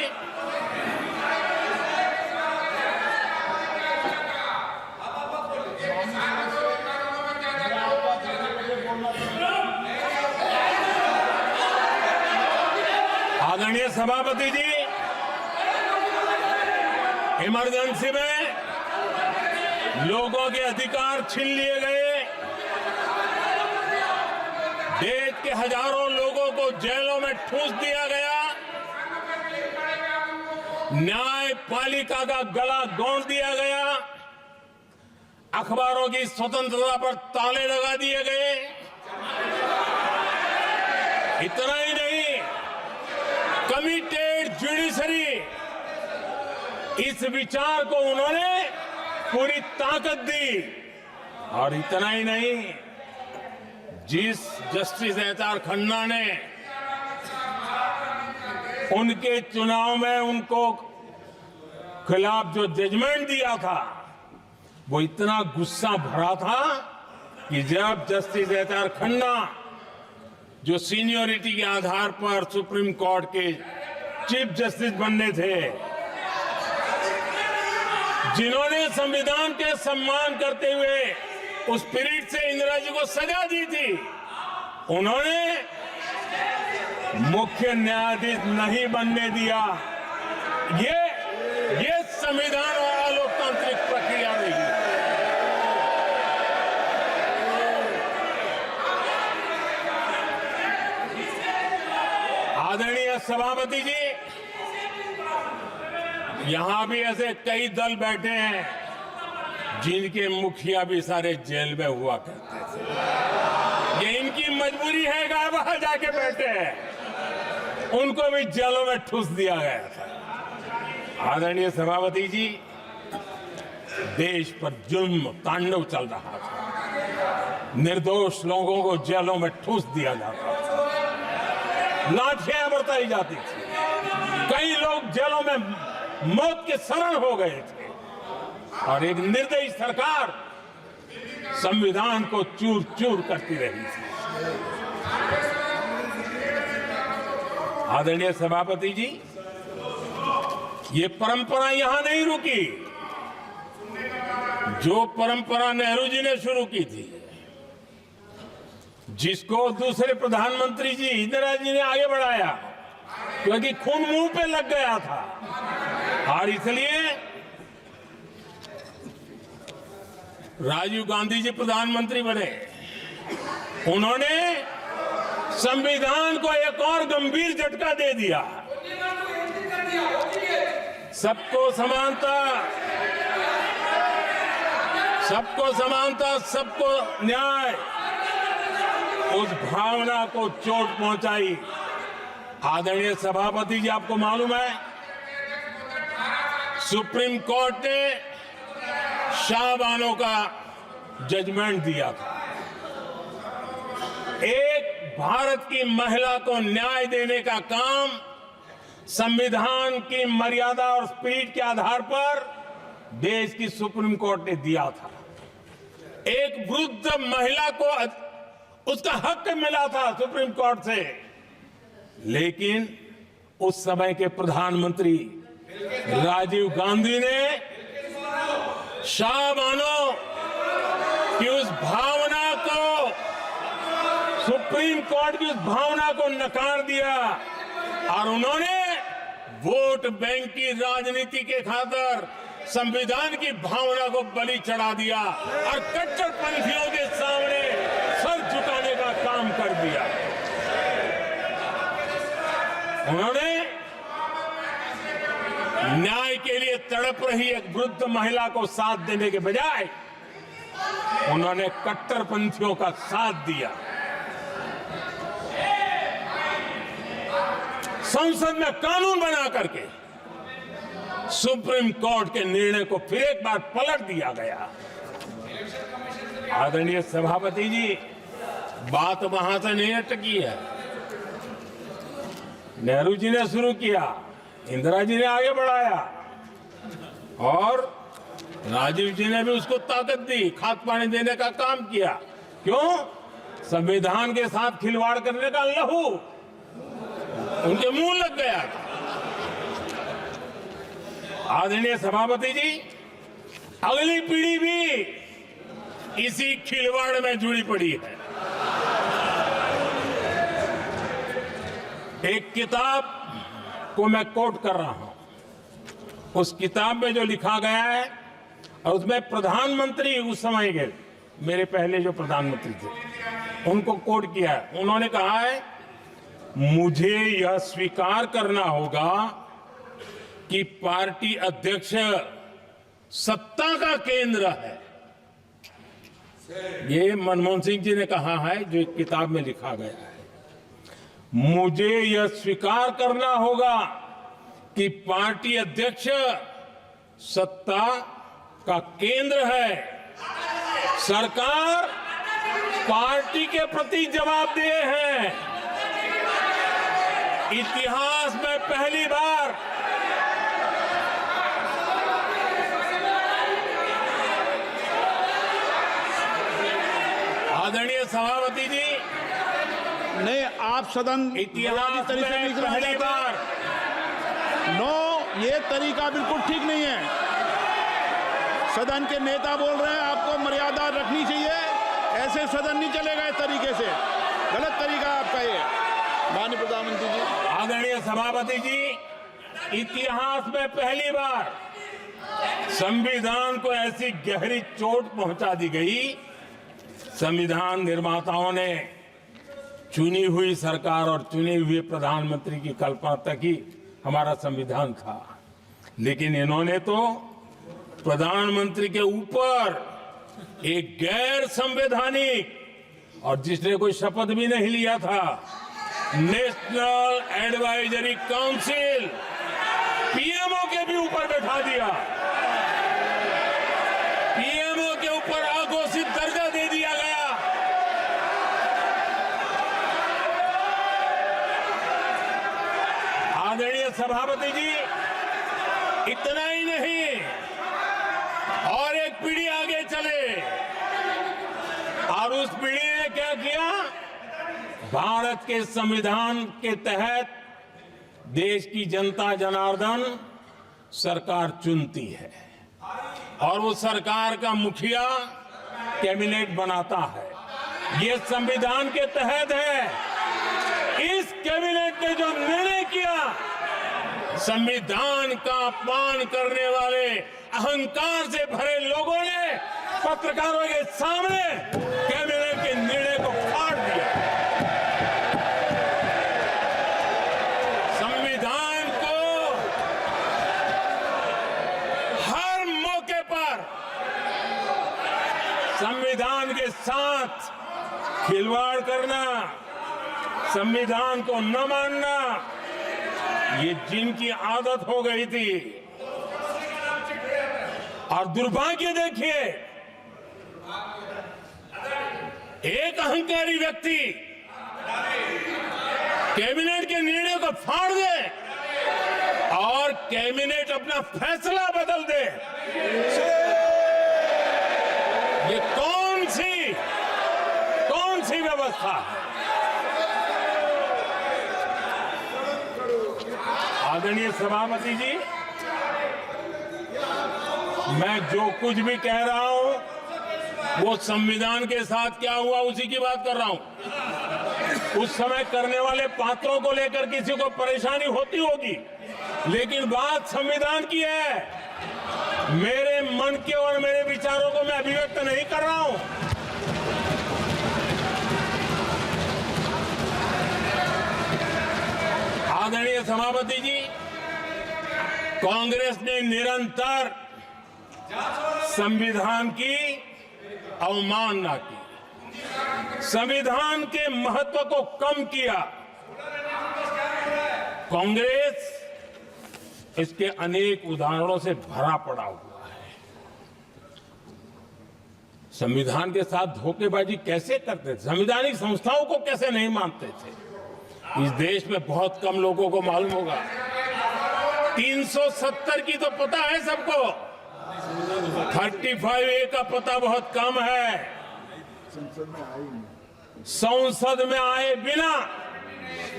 आदरणीय सभापति जी, इमरजेंसी में लोगों के अधिकार छीन लिए गए, देश के हजारों लोगों को जेलों में ठूंस दिया गया, न्यायपालिका का गला घोंट दिया गया, अखबारों की स्वतंत्रता पर ताले लगा दिए गए। इतना ही नहीं, कमिटेड जुडिशरी, इस विचार को उन्होंने पूरी ताकत दी। और इतना ही नहीं, जिस जस्टिस एच.आर. खन्ना ने उनके चुनाव में उनको खिलाफ जो जजमेंट दिया था, वो इतना गुस्सा भरा था कि जब जस्टिस एच.आर. खन्ना, जो सीनियरिटी के आधार पर सुप्रीम कोर्ट के चीफ जस्टिस बनने थे, जिन्होंने संविधान के सम्मान करते हुए उस स्पिरिट से इंदिरा जी को सजा दी थी, उन्होंने मुख्य न्यायाधीश नहीं बनने दिया। ये संविधान और लोकतांत्रिक प्रक्रिया रही। आदरणीय सभापति जी, यहां भी ऐसे कई दल बैठे हैं जिनके मुखिया भी सारे जेल में हुआ करते थे। ये इनकी मजबूरी है कि वहां जाके बैठे हैं, उनको भी जेलों में ठूस दिया गया था। आदरणीय सभापति जी, देश पर जुल्म तांडव चल रहा था, निर्दोष लोगों को जेलों में ठूस दिया जाता था, लाठियां बरताई जाती थी, कई लोग जेलों में मौत के शरण हो गए थे, और एक निर्दयी सरकार संविधान को चूर चूर करती रही थी। आदरणीय सभापति जी, ये परंपरा यहां नहीं रुकी। जो परंपरा नेहरू जी ने शुरू की थी, जिसको दूसरे प्रधानमंत्री जी इंदिरा जी ने आगे बढ़ाया, क्योंकि खून मुंह पे लग गया था, और इसलिए राजीव गांधी जी प्रधानमंत्री बने। उन्होंने संविधान को एक और गंभीर झटका दे दिया। सबको समानता, सबको समानता, सबको न्याय, उस भावना को चोट पहुंचाई। आदरणीय सभापति जी, आपको मालूम है, सुप्रीम कोर्ट ने शाहबानो का जजमेंट दिया था। एक भारत की महिला को न्याय देने का काम संविधान की मर्यादा और स्पिरिट के आधार पर देश की सुप्रीम कोर्ट ने दिया था। एक वृद्ध महिला को उसका हक मिला था सुप्रीम कोर्ट से, लेकिन उस समय के प्रधानमंत्री राजीव गांधी ने शाह बानो की उस भावना को, सुप्रीम कोर्ट की उस भावना को नकार दिया और उन्होंने वोट बैंक की राजनीति के खातिर संविधान की भावना को बलि चढ़ा दिया और कट्टरपंथियों के सामने सर झुकाने का काम कर दिया। उन्होंने न्याय के लिए तड़प रही एक वृद्ध महिला को साथ देने के बजाय उन्होंने कट्टरपंथियों का साथ दिया। संसद में कानून बना करके सुप्रीम कोर्ट के निर्णय को फिर एक बार पलट दिया गया। आदरणीय सभापति जी, बात वहां से नहीं अटकी है। नेहरू जी ने शुरू किया, इंदिरा जी ने आगे बढ़ाया और राजीव जी ने भी उसको ताकत दी, खाद पानी देने का काम किया। क्यों? संविधान के साथ खिलवाड़ करने का लहू उनके मुंह लग गया। आदरणीय सभापति जी, अगली पीढ़ी भी इसी खिलवाड़ में जुड़ी पड़ी है। एक किताब को मैं कोट कर रहा हूं, उस किताब में जो लिखा गया है और उसमें प्रधानमंत्री उस समय के मेरे पहले जो प्रधानमंत्री थे उनको कोट किया है। उन्होंने कहा है, मुझे यह स्वीकार करना होगा कि पार्टी अध्यक्ष सत्ता का केंद्र है। ये मनमोहन सिंह जी ने कहा है, जो एक किताब में लिखा गया है। मुझे यह स्वीकार करना होगा कि पार्टी अध्यक्ष सत्ता का केंद्र है। सरकार पार्टी के प्रति जवाबदेह है। इतिहास में पहली बार आदरणीय सभापति जी, नहीं, आप सदन इतिहास तरीके से में पहली बार ये तरीका बिल्कुल ठीक नहीं है। सदन के नेता बोल रहे हैं, आपको मर्यादा रखनी चाहिए। ऐसे सदन नहीं चलेगा इस तरीके से, गलत तरीका आपका ये। माननीय प्रधानमंत्री जी, आदरणीय सभापति जी, इतिहास में पहली बार संविधान को ऐसी गहरी चोट पहुंचा दी गई। संविधान निर्माताओं ने चुनी हुई सरकार और चुने हुए प्रधानमंत्री की कल्पना तक ही हमारा संविधान था, लेकिन इन्होंने तो प्रधानमंत्री के ऊपर एक गैर संवैधानिक और जिसने कोई शपथ भी नहीं लिया था, नेशनल एडवाइजरी काउंसिल पीएमओ के भी ऊपर बैठा दिया। पीएमओ के ऊपर अघोषित दर्जा दे दिया गया। आदरणीय सभापति जी, इतना ही नहीं, और एक पीढ़ी आगे चले और उस पीढ़ी ने क्या किया? भारत के संविधान के तहत देश की जनता जनार्दन सरकार चुनती है और वो सरकार का मुखिया कैबिनेट बनाता है। ये संविधान के तहत है। इस कैबिनेट ने जो निर्णय किया, संविधान का अपमान करने वाले अहंकार से भरे लोगों ने पत्रकारों के सामने कैबिनेट के निर्णय को फाड़ दिया। संविधान को हर मौके पर संविधान के साथ खिलवाड़ करना, संविधान को न मानना, ये जिनकी आदत हो गई थी। और दुर्भाग्य देखिए, एक अहंकारी व्यक्ति कैबिनेट के निर्णय को फाड़ दे और कैबिनेट अपना फैसला बदल दे। ये कौन अच्छी व्यवस्था है। आदरणीय सभापति जी, मैं जो कुछ भी कह रहा हूं वो संविधान के साथ क्या हुआ उसी की बात कर रहा हूं। उस समय करने वाले पात्रों को लेकर किसी को परेशानी होती होगी, लेकिन बात संविधान की है। मेरे मन के और मेरे विचारों को मैं अभिव्यक्त नहीं कर रहा हूं। आदरणीय सभापति जी, कांग्रेस ने निरंतर संविधान की अवमानना की, संविधान के महत्व को कम किया। कांग्रेस इसके अनेक उदाहरणों से भरा पड़ा हुआ है। संविधान के साथ धोखेबाजी कैसे करते थे, संवैधानिक संस्थाओं को कैसे नहीं मानते थे, इस देश में बहुत कम लोगों को मालूम होगा। 370 की तो पता है सबको, 35A का पता बहुत कम है। संसद में आए बिना,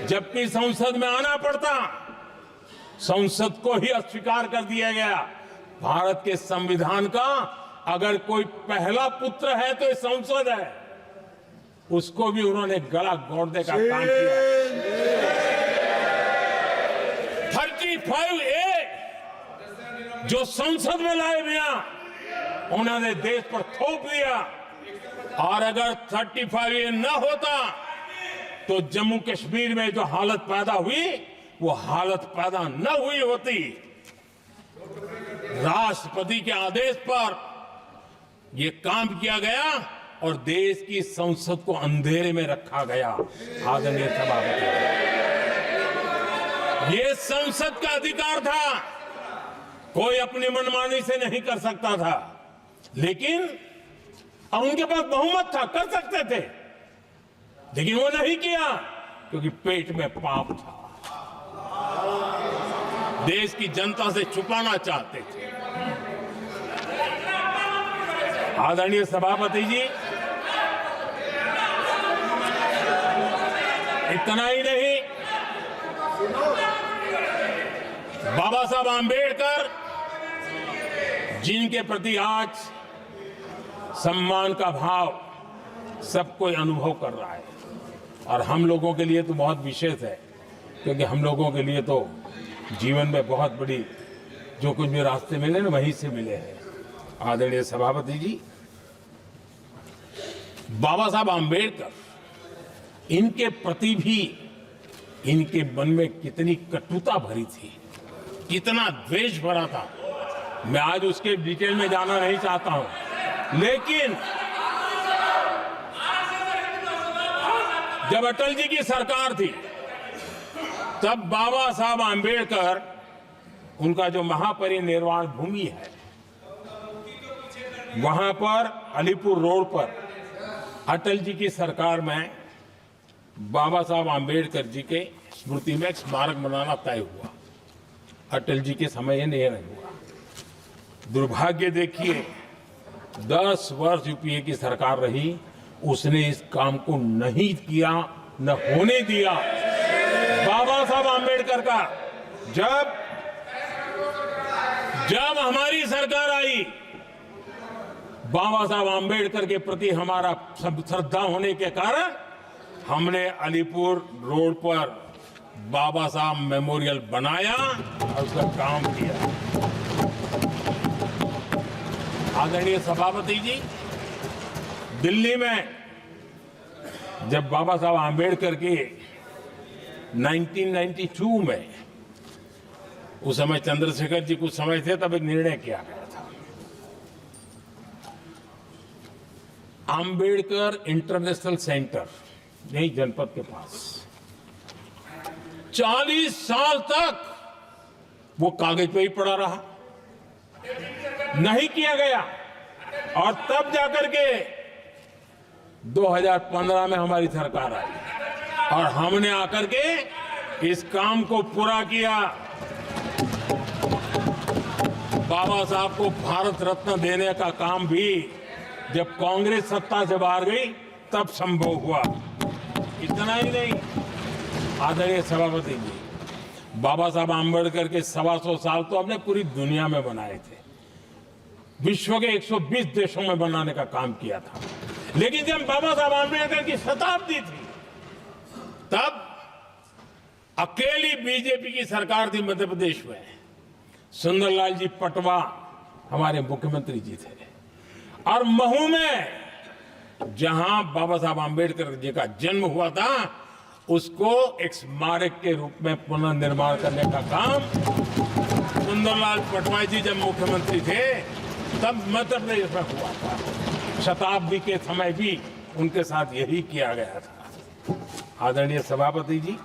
जबकि संसद में आना पड़ता, संसद को ही अस्वीकार कर दिया गया। भारत के संविधान का अगर कोई पहला पुत्र है तो ये संसद है, उसको भी उन्होंने गला घोटने का काम किया। 35A जो संसद में लाए बिना उन्होंने देश पर थोप दिया, और अगर 35A न होता तो जम्मू कश्मीर में जो हालत पैदा हुई वो हालत पैदा न हुई होती। राष्ट्रपति के आदेश पर यह काम किया गया और देश की संसद को अंधेरे में रखा गया। आदरणीय सभापति, ये संसद का अधिकार था, कोई अपनी मनमानी से नहीं कर सकता था, लेकिन और उनके पास बहुमत था, कर सकते थे, लेकिन वो नहीं किया क्योंकि पेट में पाप था, देश की जनता से छुपाना चाहते थे। आदरणीय सभापति जी, इतना ही नहीं, बाबा साहब आंबेडकर जिनके प्रति आज सम्मान का भाव सब कोई अनुभव कर रहा है, और हम लोगों के लिए तो बहुत विशेष है, क्योंकि हम लोगों के लिए तो जीवन में बहुत बड़ी जो कुछ भी रास्ते मिले ना वहीं से मिले हैं। आदरणीय सभापति जी, बाबा साहब आंबेडकर, इनके प्रति भी इनके मन में कितनी कटुता भरी थी, कितना द्वेष भरा था, मैं आज उसके डिटेल में जाना नहीं चाहता हूं। लेकिन जब अटल जी की सरकार थी तब बाबा साहब आंबेडकर, उनका जो महापरिनिर्वाण भूमि है, वहां पर अलीपुर रोड पर अटल जी की सरकार में बाबा साहब आंबेडकर जी के स्मृति में एक स्मारक बनाना तय हुआ। अटल जी के समय ये नहीं हुआ। दुर्भाग्य देखिए, 10 वर्ष यूपीए की सरकार रही, उसने इस काम को नहीं किया, न होने दिया। बाबा साहब आंबेडकर का जब हमारी सरकार आई, बाबा साहब आंबेडकर के प्रति हमारा श्रद्धा होने के कारण हमने अलीपुर रोड पर बाबा साहब मेमोरियल बनाया और उसका काम किया। आदरणीय सभापति जी, दिल्ली में जब बाबा साहब आंबेडकर के 1992 में, उस समय चंद्रशेखर जी कुछ समय थे, तब एक निर्णय किया गया था, आंबेडकर इंटरनेशनल सेंटर यही जनपद के पास 40 साल तक वो कागज पे ही पड़ा रहा, नहीं किया गया। और तब जाकर के 2015 में हमारी सरकार आई और हमने आकर के इस काम को पूरा किया। बाबा साहब को भारत रत्न देने का काम भी जब कांग्रेस सत्ता से बाहर गई तब संभव हुआ। इतना ही नहीं, आदरणीय सभापति जी, बाबा साहब आम्बेडकर के 125 साल तो हमने पूरी दुनिया में बनाए थे, विश्व के 120 देशों में बनाने का काम किया था। लेकिन जब बाबा साहब आम्बेडकर की शताब्दी थी, तब अकेली बीजेपी की सरकार थी मध्य प्रदेश में। सुंदरलाल जी पटवा हमारे मुख्यमंत्री जी थे, और महू में जहां बाबा साहब आम्बेडकर जी का जन्म हुआ था, उसको एक स्मारक के रूप में पुनर्निर्माण करने का काम सुंदरलाल पटवाई जी जब मुख्यमंत्री थे तब मध्य प्रदेश में हुआ था। शताब्दी के समय भी उनके साथ यही किया गया था। आदरणीय सभापति जी,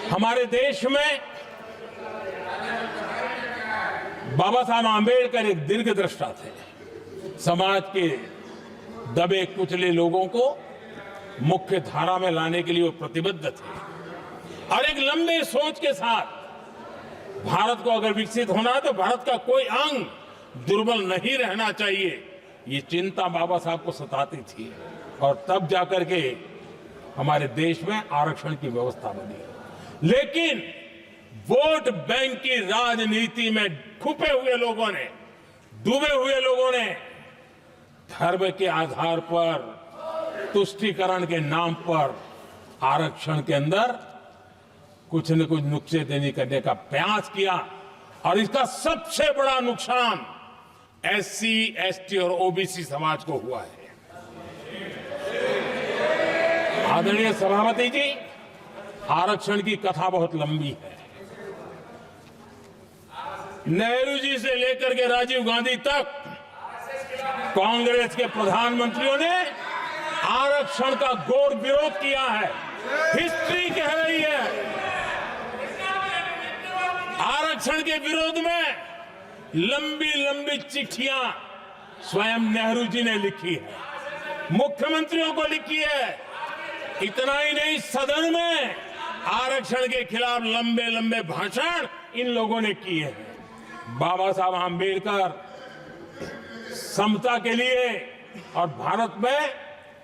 हमारे देश में बाबा साहब आम्बेडकर एक दीर्घदृष्टा थे। समाज के दबे कुचले लोगों को मुख्य धारा में लाने के लिए वो प्रतिबद्ध थे, और एक लंबे सोच के साथ भारत को अगर विकसित होना है तो भारत का कोई अंग दुर्बल नहीं रहना चाहिए, ये चिंता बाबा साहब को सताती थी। और तब जाकर के हमारे देश में आरक्षण की व्यवस्था बनी। लेकिन वोट बैंक की राजनीति में छुपे हुए लोगों ने, डूबे हुए लोगों ने धर्म के आधार पर, तुष्टीकरण के नाम पर आरक्षण के अंदर कुछ न कुछ नुक्सेदनी करने का प्रयास किया, और इसका सबसे बड़ा नुकसान एससी, एसटी और ओबीसी समाज को हुआ है। आदरणीय सभापति जी, आरक्षण की कथा बहुत लंबी है। नेहरू जी से लेकर के राजीव गांधी तक कांग्रेस के प्रधानमंत्रियों ने आरक्षण का घोर विरोध किया है। हिस्ट्री कह रही है, आरक्षण के विरोध में लंबी लंबी चिट्ठियां स्वयं नेहरू जी ने लिखी है, मुख्यमंत्रियों को लिखी है। इतना ही नहीं, सदन में आरक्षण के खिलाफ लंबे लंबे भाषण इन लोगों ने किए हैं। बाबा साहब आम्बेडकर समता के लिए और भारत में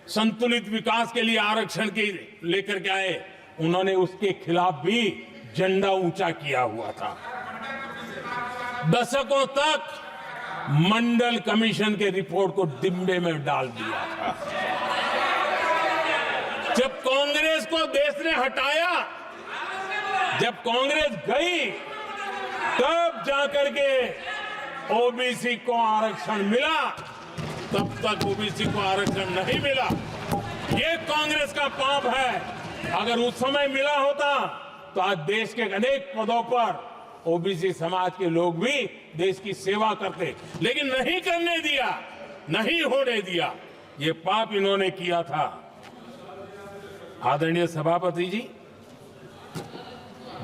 संतुलित विकास के लिए आरक्षण की लेकर के आए, उन्होंने उसके खिलाफ भी झंडा ऊंचा किया हुआ था। दशकों तक मंडल कमीशन के रिपोर्ट को डिब्बे में डाल दिया था। जब कांग्रेस को देश ने हटाया, जब कांग्रेस गई, तब जाकर के ओबीसी को आरक्षण मिला, तब तक ओबीसी को आरक्षण नहीं मिला। ये कांग्रेस का पाप है। अगर उस समय मिला होता तो आज देश के अनेक पदों पर ओबीसी समाज के लोग भी देश की सेवा करते, लेकिन नहीं करने दिया, नहीं होने दिया। ये पाप इन्होंने किया था। आदरणीय सभापति जी,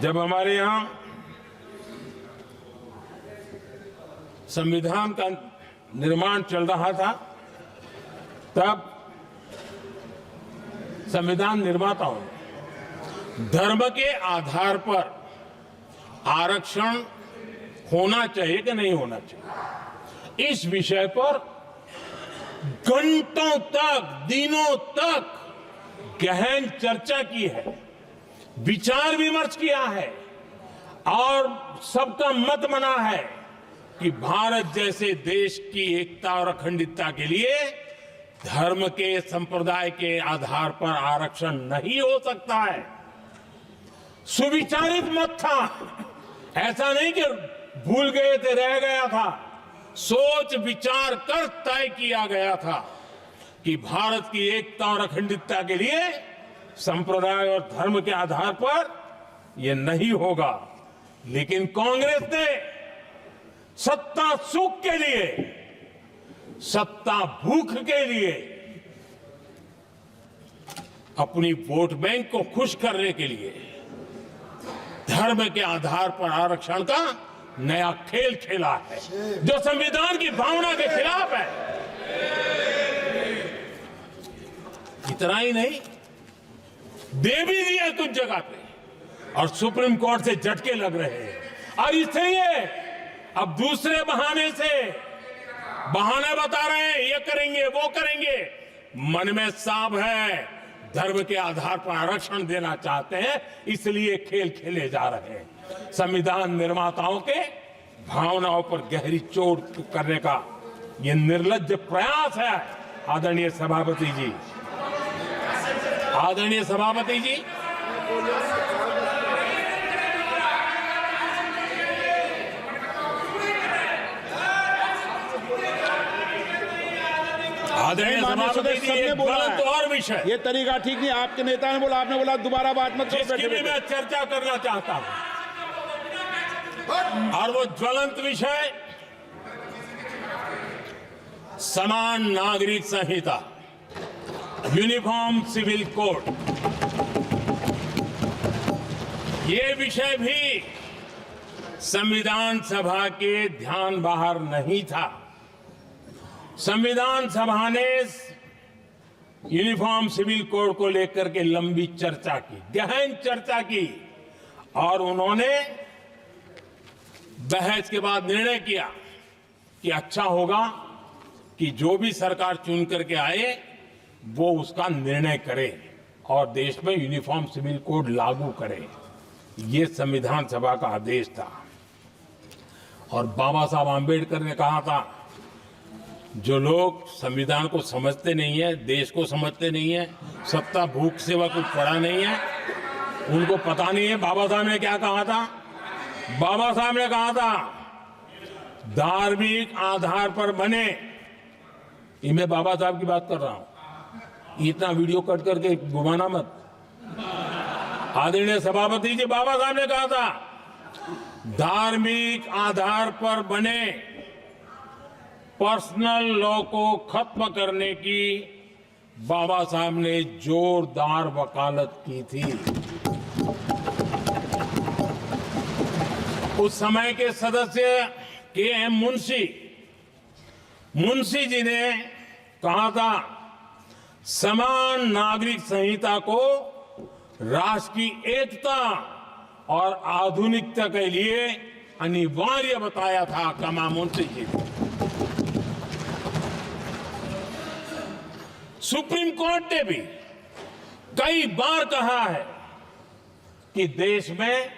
जब हमारे यहां संविधान का निर्माण चल रहा था, तब संविधान निर्माताओं ने धर्म के आधार पर आरक्षण होना चाहिए कि नहीं होना चाहिए, इस विषय पर घंटों तक, दिनों तक गहन चर्चा की है, विचार विमर्श किया है, और सबका मत बना है कि भारत जैसे देश की एकता और अखंडता के लिए धर्म के, संप्रदाय के आधार पर आरक्षण नहीं हो सकता है। सुविचारित मत था, ऐसा नहीं कि भूल गए थे, रह गया था। सोच विचार कर तय किया गया था कि भारत की एकता और अखंडता के लिए संप्रदाय और धर्म के आधार पर यह नहीं होगा। लेकिन कांग्रेस ने सत्ता सुख के लिए, सत्ता भूख के लिए, अपनी वोट बैंक को खुश करने के लिए धर्म के आधार पर आरक्षण का नया खेल खेला है, जो संविधान की भावना के खिलाफ है। इतना ही नहीं, दे भी दिया कुछ जगह पे, और सुप्रीम कोर्ट से झटके लग रहे हैं। और इसलिए अब दूसरे बहाने से बहाने बता रहे हैं, ये करेंगे वो करेंगे, मन में साफ है, धर्म के आधार पर आरक्षण देना चाहते हैं, इसलिए खेल खेले जा रहे हैं। संविधान निर्माताओं के भावनाओं पर गहरी चोट करने का ये निर्लज्ज प्रयास है। आदरणीय सभापति जी, आदरणीय सभापति जी, आदरणीय सभापति जी, एक गलत और विषय, ये तरीका ठीक नहीं। आपके नेता ने बोला, आपने बोला दोबारा बात मत करो। जिसकी भी मैं चर्चा करना चाहता हूं, और वो ज्वलंत विषय समान नागरिक संहिता, यूनिफॉर्म सिविल कोड। ये विषय भी संविधान सभा के ध्यान बाहर नहीं था। संविधान सभा ने यूनिफॉर्म सिविल कोड को लेकर के लंबी चर्चा की, गहन चर्चा की, और उन्होंने बहस के बाद निर्णय किया कि अच्छा होगा कि जो भी सरकार चुन करके आए वो उसका निर्णय करे और देश में यूनिफॉर्म सिविल कोड लागू करे। ये संविधान सभा का आदेश था। और बाबा साहब आंबेडकर ने कहा था, जो लोग संविधान को समझते नहीं है, देश को समझते नहीं है, सत्ता भूख सेवा कुछ पड़ा नहीं है, उनको पता नहीं है बाबा साहब ने क्या कहा था। बाबा साहब ने कहा था, धार्मिक आधार पर बने, ये मैं बाबा साहब की बात कर रहा हूं, इतना वीडियो कट करके घुमाना मत। आदरणीय सभापति जी, बाबा साहब ने कहा था, धार्मिक आधार पर बने पर्सनल लॉ को खत्म करने की बाबा साहब ने जोरदार वकालत की थी। उस समय के सदस्य के.एम. मुंशी जी ने कहा था, समान नागरिक संहिता को राष्ट्र की एकता और आधुनिकता के लिए अनिवार्य बताया था। कमा मुंशी जी ने। सुप्रीम कोर्ट ने भी कई बार कहा है कि देश में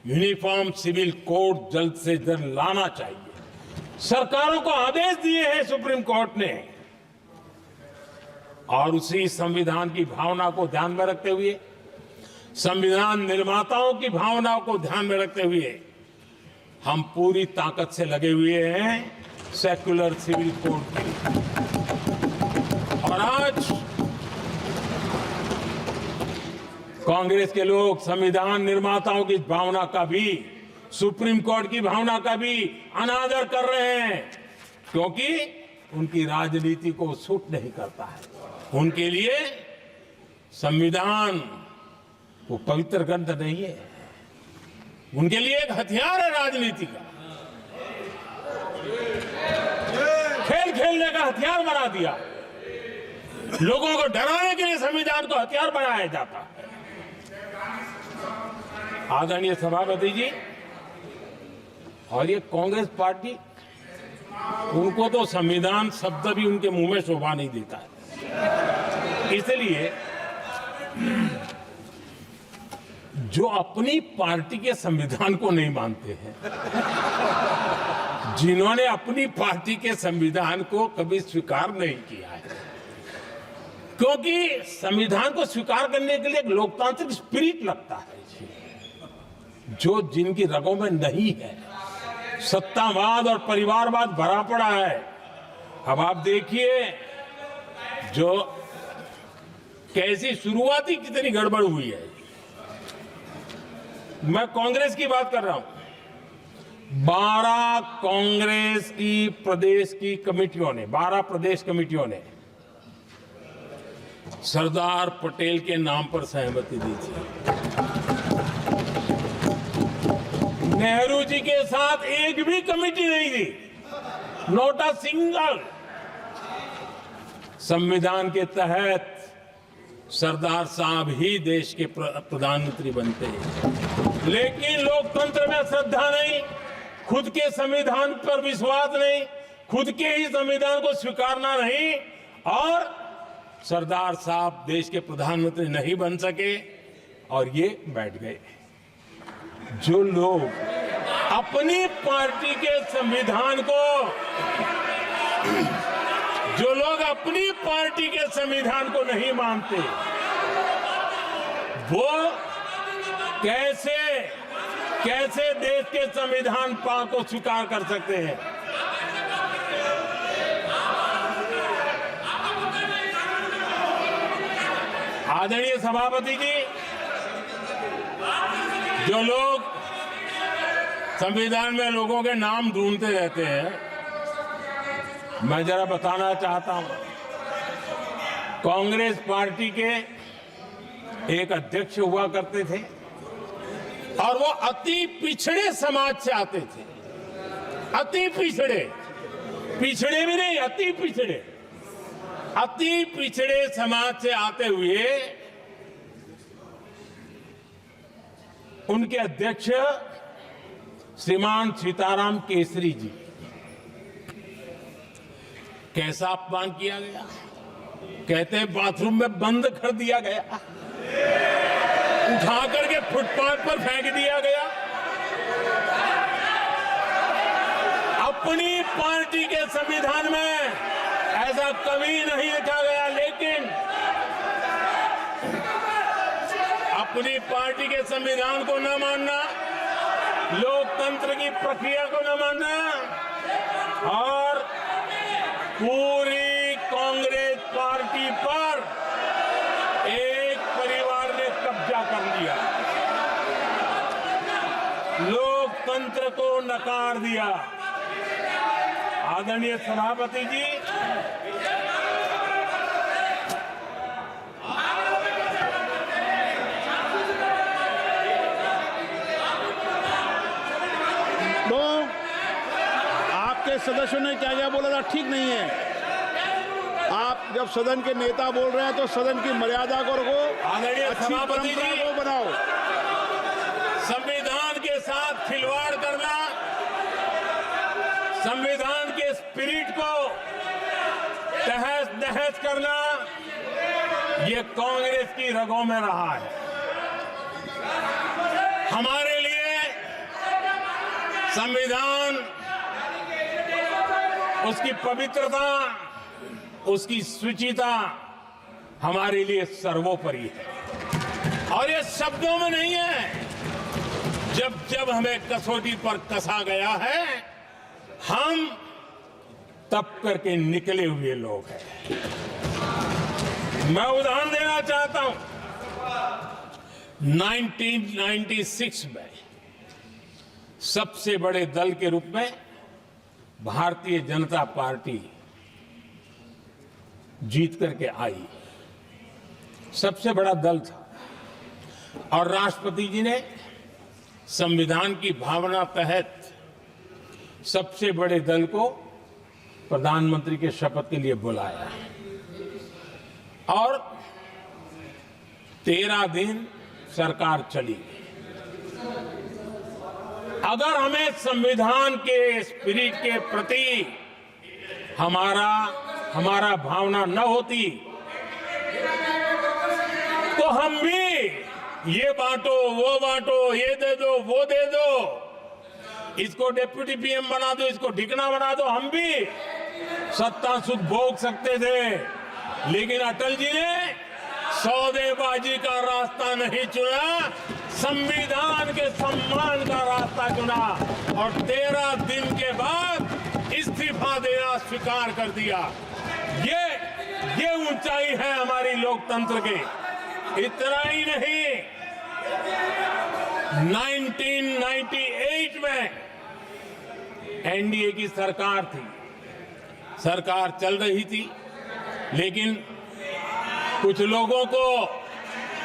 यूनिफॉर्म सिविल कोड जल्द से जल्द लाना चाहिए। सरकारों को आदेश दिए हैं सुप्रीम कोर्ट ने, और उसी संविधान की भावना को ध्यान में रखते हुए, संविधान निर्माताओं की भावनाओं को ध्यान में रखते हुए, हम पूरी ताकत से लगे हुए हैं सेक्युलर सिविल कोड के लिए। और आज कांग्रेस के लोग संविधान निर्माताओं की भावना का भी, सुप्रीम कोर्ट की भावना का भी अनादर कर रहे हैं, क्योंकि उनकी राजनीति को सूट नहीं करता है। उनके लिए संविधान वो पवित्र ग्रंथ नहीं है, उनके लिए एक हथियार है राजनीति का। खेल खेलने का हथियार बना दिया। लोगों को डराने के लिए संविधान को हथियार बनाया जाता है। आदरणीय सभापति जी, और ये कांग्रेस पार्टी, उनको तो संविधान शब्द भी उनके मुंह में शोभा नहीं देता है। इसलिए जो अपनी पार्टी के संविधान को नहीं मानते हैं, जिन्होंने अपनी पार्टी के संविधान को कभी स्वीकार नहीं किया है, क्योंकि संविधान को स्वीकार करने के लिए एक लोकतांत्रिक स्पिरिट लगता है, जो जिनकी रगों में नहीं है। सत्तावाद और परिवारवाद भरा पड़ा है। अब आप देखिए जो कैसी शुरुआती कितनी गड़बड़ हुई है। मैं कांग्रेस की बात कर रहा हूं। 12 कांग्रेस की प्रदेश की कमेटियों ने, 12 प्रदेश कमेटियों ने सरदार पटेल के नाम पर सहमति दी थी। नेहरू जी के साथ एक भी कमेटी नहीं थी, नॉट अ सिंगल। संविधान के तहत सरदार साहब ही देश के प्रधानमंत्री बनते हैं, लेकिन लोकतंत्र में श्रद्धा नहीं, खुद के संविधान पर विश्वास नहीं, खुद के ही संविधान को स्वीकारना नहीं और सरदार साहब देश के प्रधानमंत्री नहीं बन सके और ये बैठ गए। जो लोग अपनी पार्टी के संविधान को नहीं मानते, वो कैसे देश के संविधान को स्वीकार कर सकते हैं? आदरणीय सभापति जी, जो लोग संविधान में लोगों के नाम ढूंढते रहते हैं, मैं जरा बताना चाहता हूं, कांग्रेस पार्टी के एक अध्यक्ष हुआ करते थे और वो अति पिछड़े समाज से आते थे। अति पिछड़े भी नहीं, अति पिछड़े समाज से आते हुए उनके अध्यक्ष श्रीमान सीताराम केसरी जी, कैसा अपमान किया गया। कहते हैं बाथरूम में बंद कर दिया गया, उठा करके फुटपाथ पर फेंक दिया गया। अपनी पार्टी के संविधान में ऐसा कभी नहीं लिखा गया, लेकिन अपनी पार्टी के संविधान को न मानना, लोकतंत्र की प्रक्रिया को न मानना और पूरी कांग्रेस पार्टी पर एक परिवार ने कब्जा कर लिया, लोकतंत्र को नकार दिया। आदरणीय सभापति जी, तो आपके सदस्यों ने क्या क्या बोला था ठीक नहीं है। आप जब सदन के नेता बोल रहे हैं तो सदन की मर्यादा को रखो, अच्छी परंपरा को बनाओ। संविधान के साथ खिलवाड़ करना, संविधान के स्पिरिट को तहस नहस करना, ये कांग्रेस की रगों में रहा है। हमारे लिए संविधान, उसकी पवित्रता, उसकी शुचिता हमारे लिए सर्वोपरि है और ये शब्दों में नहीं है। जब जब हमें कसौटी पर कसा गया है, हम तप करके निकले हुए लोग हैं। मैं उदाहरण देना चाहता हूं, 1996 में सबसे बड़े दल के रूप में भारतीय जनता पार्टी जीत करके आई, सबसे बड़ा दल था और राष्ट्रपति जी ने संविधान की भावना तहत सबसे बड़े दल को प्रधानमंत्री के शपथ के लिए बुलाया और 13 दिन सरकार चली। अगर हमें संविधान के स्पिरिट के प्रति हमारा भावना न होती तो हम भी ये बांटो, वो बांटो, ये दे दो, वो दे दो, इसको डिप्टी पीएम बना दो, इसको ढिकना बना दो, हम भी सत्ता सुख भोग सकते थे। लेकिन अटल जी ने सौदेबाजी का रास्ता नहीं चुना, संविधान के सम्मान का रास्ता चुना और 13 दिन के बाद इस्तीफा देना स्वीकार कर दिया। ये ऊंचाई है हमारी लोकतंत्र की। इतना ही नहीं, 1998 में एनडीए की सरकार थी, सरकार चल रही थी, लेकिन कुछ लोगों को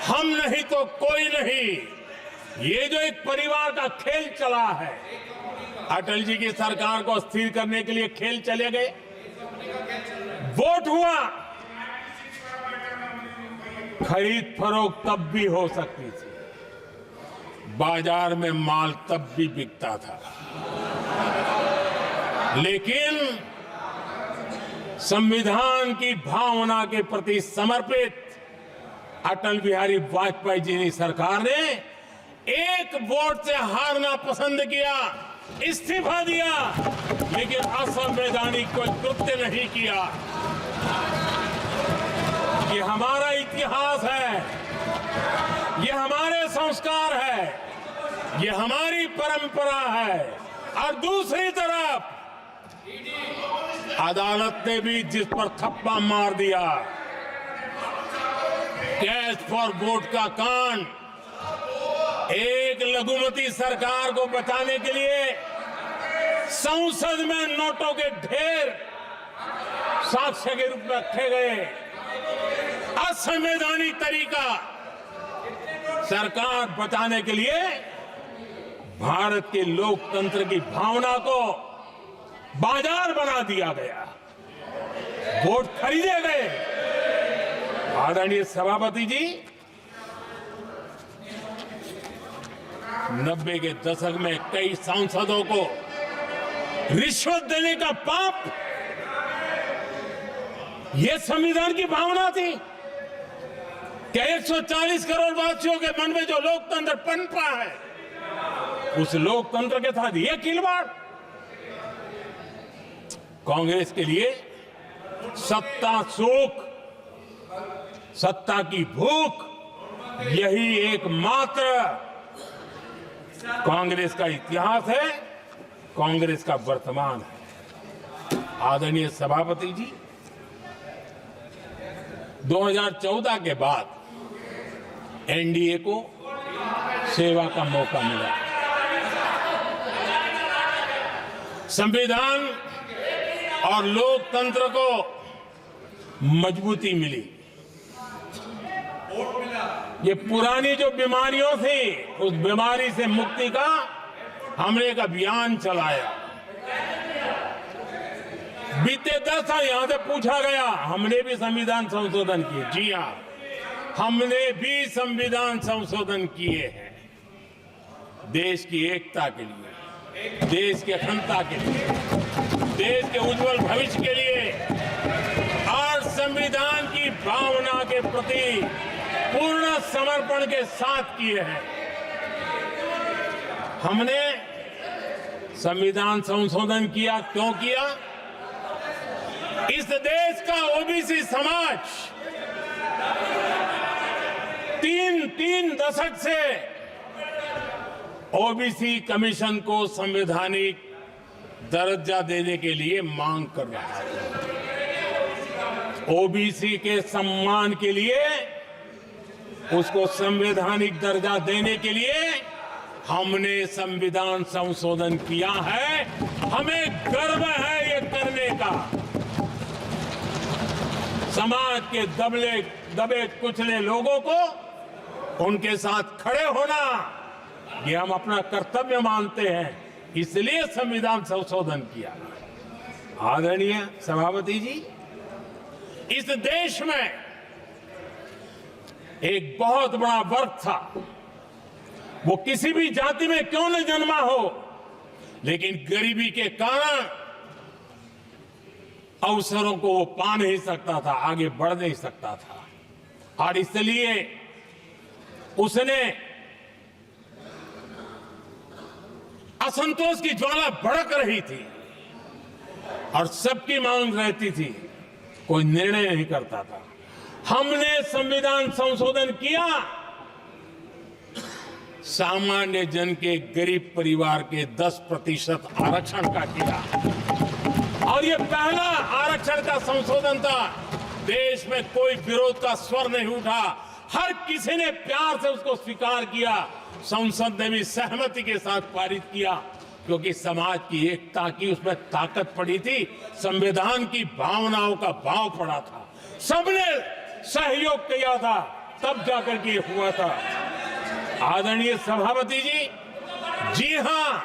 हम नहीं तो कोई नहीं, ये जो एक परिवार का खेल चला है, अटल जी की सरकार को अस्थिर करने के लिए खेल चले गए। वोट हुआ, खरीद फरोख्त तब भी हो सकती थी, बाजार में माल तब भी बिकता था, लेकिन संविधान की भावना के प्रति समर्पित अटल बिहारी वाजपेयी जी की सरकार ने एक वोट से हारना पसंद किया, इस्तीफा दिया, लेकिन असंवैधानिक कोई कृत्य नहीं किया। ये हमारा इतिहास है, ये हमारे संस्कार है, ये हमारी परंपरा है। और दूसरी तरफ अदालत ने भी जिस पर थप्पा मार दिया, कैश फॉर वोट का कांड, एक लघुमती सरकार को बचाने के लिए संसद में नोटों के ढेर साक्ष्य के रूप में रखे गए, असंवैधानिक तरीका। सरकार बचाने के लिए भारत के लोकतंत्र की भावना को बाजार बना दिया गया, वोट खरीदे गए। आदरणीय सभापति जी, 90 के दशक में कई सांसदों को रिश्वत देने का पाप, यह संविधान की भावना थी। क्या 140 करोड़ वासियों के मन में जो लोकतंत्र पनपा है, उस लोकतंत्र के साथ ये खिलवाड़? कांग्रेस के लिए सत्ता सुख, सत्ता की भूख, यही एकमात्र कांग्रेस का इतिहास है, कांग्रेस का वर्तमान है। आदरणीय सभापति जी, 2014 के बाद एनडीए को सेवा का मौका मिला। संविधान और लोकतंत्र को मजबूती मिली। ये पुरानी जो बीमारियों थी, उस बीमारी से मुक्ति का हमने एक अभियान चलाया। बीते 10 साल यहां से पूछा गया, हमने भी संविधान संशोधन किए। जी हां, हमने भी संविधान संशोधन किए हैं, देश की एकता के लिए, देश की अखंडता के लिए, देश के उज्जवल भविष्य के लिए और संविधान की भावना के प्रति पूर्ण समर्पण के साथ किए हैं। हमने संविधान संशोधन किया, क्यों किया? इस देश का ओबीसी समाज तीन दशक से ओबीसी कमीशन को संवैधानिक दर्जा देने के लिए मांग कर रहा है। ओबीसी के सम्मान के लिए, उसको संवैधानिक दर्जा देने के लिए हमने संविधान संशोधन किया है। हमें गर्व है ये करने का। समाज के दबे कुचले लोगों को उनके साथ खड़े होना, ये हम अपना कर्तव्य मानते हैं, इसलिए संविधान संशोधन किया। आदरणीय सभापति जी, इस देश में एक बहुत बड़ा वर्ग था, वो किसी भी जाति में क्यों न जन्मा हो, लेकिन गरीबी के कारण अवसरों को वो पा नहीं सकता था, आगे बढ़ नहीं सकता था, और इसलिए उसने असंतोष की ज्वाला भड़क रही थी और सबकी मांग रहती थी, कोई निर्णय नहीं करता था। हमने संविधान संशोधन किया, सामान्य जन के गरीब परिवार के 10% आरक्षण का किया, और ये पहला आरक्षण का संशोधन था। देश में कोई विरोध का स्वर नहीं उठा, हर किसी ने प्यार से उसको स्वीकार किया। संसद ने भी सहमति के साथ पारित किया, क्योंकि समाज की एकता की उसमें ताकत पड़ी थी, संविधान की भावनाओं का भाव पड़ा था, सबने सहयोग किया था, तब जाकर के हुआ था। आदरणीय सभापति जी, जी हां,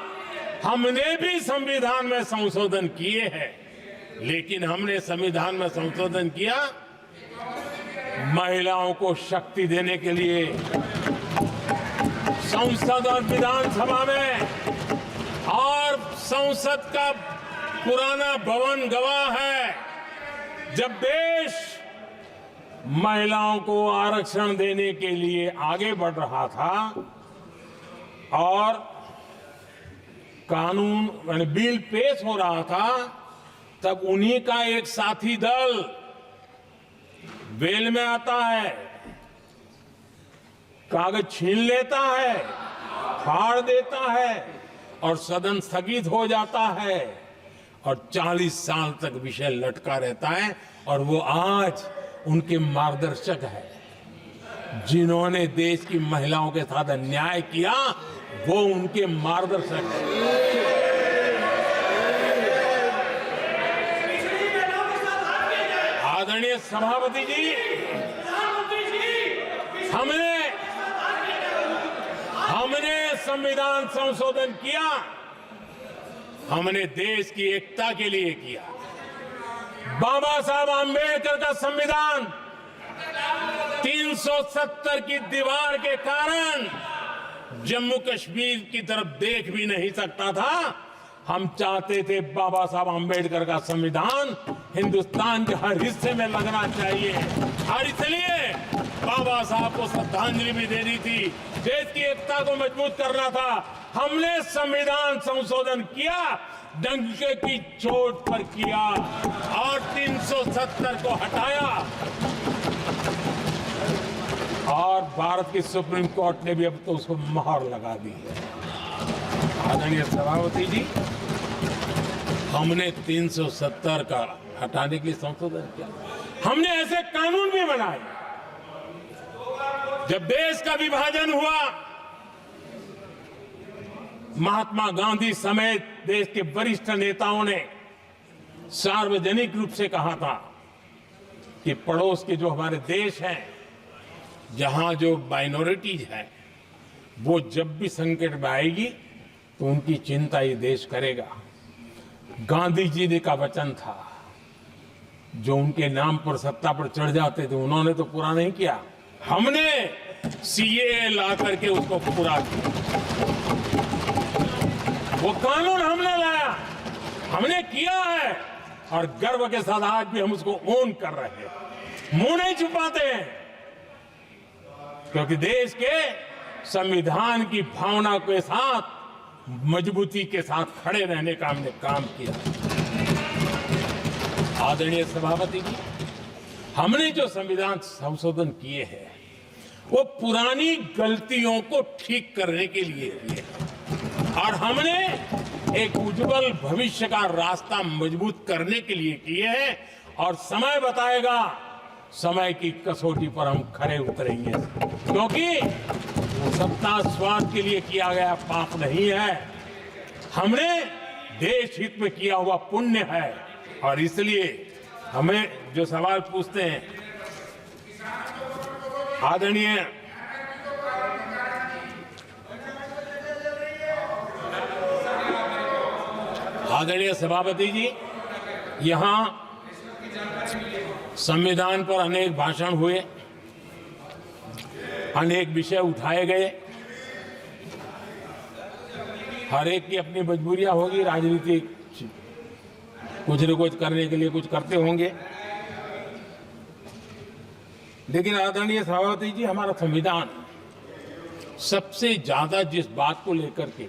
हमने भी संविधान में संशोधन किए हैं, लेकिन हमने संविधान में संशोधन किया महिलाओं को शक्ति देने के लिए। संसद और विधानसभा में, और संसद का पुराना भवन गवाह है, जब देश महिलाओं को आरक्षण देने के लिए आगे बढ़ रहा था और कानून यानी बिल पेश हो रहा था, तब उन्हीं का एक साथी दल वेल में आता है, कागज छीन लेता है, फाड़ देता है और सदन स्थगित हो जाता है और 40 साल तक विषय लटका रहता है। और वो आज उनके मार्गदर्शक है, जिन्होंने देश की महिलाओं के साथ अन्याय किया, वो उनके मार्गदर्शक है। आदरणीय सभापति जी, हमने संविधान संशोधन किया, हमने देश की एकता के लिए किया। बाबा साहब आंबेडकर का संविधान 370 की दीवार के कारण जम्मू कश्मीर की तरफ देख भी नहीं सकता था। हम चाहते थे बाबा साहब आंबेडकर का संविधान हिंदुस्तान के हर हिस्से में लगना चाहिए और इसलिए बाबा साहब को श्रद्धांजलि भी देनी थी, देश की एकता को मजबूत करना था। हमने संविधान संशोधन किया, डंके की चोट पर किया और 370 को हटाया और भारत की सुप्रीम कोर्ट ने भी अब तो उसको मोहर लगा दी है। आदरणीय सभापति जी, हमने 370 का हटाने के लिए संशोधन किया। हमने ऐसे कानून भी बनाए। जब देश का विभाजन हुआ, महात्मा गांधी समेत देश के वरिष्ठ नेताओं ने सार्वजनिक रूप से कहा था कि पड़ोस के जो हमारे देश हैं, जहां जो माइनॉरिटीज है, वो जब भी संकट में आएगी तो उनकी चिंता ये देश करेगा। गांधी जी ने का वचन था, जो उनके नाम पर सत्ता पर चढ़ जाते थे उन्होंने तो पूरा नहीं किया। हमने सीएए ला करके उसको पूरा किया। वो कानून हमने लाया, हमने किया है और गर्व के साथ आज भी हम उसको ओन कर रहे हैं, मुंह नहीं छुपाते हैं, क्योंकि देश के संविधान की भावना के साथ मजबूती के साथ खड़े रहने का हमने काम किया। आदरणीय सभापति जी, हमने जो संविधान संशोधन किए हैं वो पुरानी गलतियों को ठीक करने के लिए किए और हमने एक उज्जवल भविष्य का रास्ता मजबूत करने के लिए किए हैं और समय बताएगा, समय की कसौटी पर हम खरे उतरेंगे, क्योंकि वो सत्ता स्वार्थ के लिए किया गया पाप नहीं है, हमने देश हित में किया हुआ पुण्य है। और इसलिए हमें जो सवाल पूछते हैं आदरणीय सभापति जी, यहां संविधान पर अनेक भाषण हुए, अनेक विषय उठाए गए। हर एक की अपनी मजबूरियां होगी, राजनीतिक कुछ न कुछ करने के लिए कुछ करते होंगे, लेकिन आदरणीय सभापति जी, हमारा संविधान सबसे ज्यादा जिस बात को लेकर के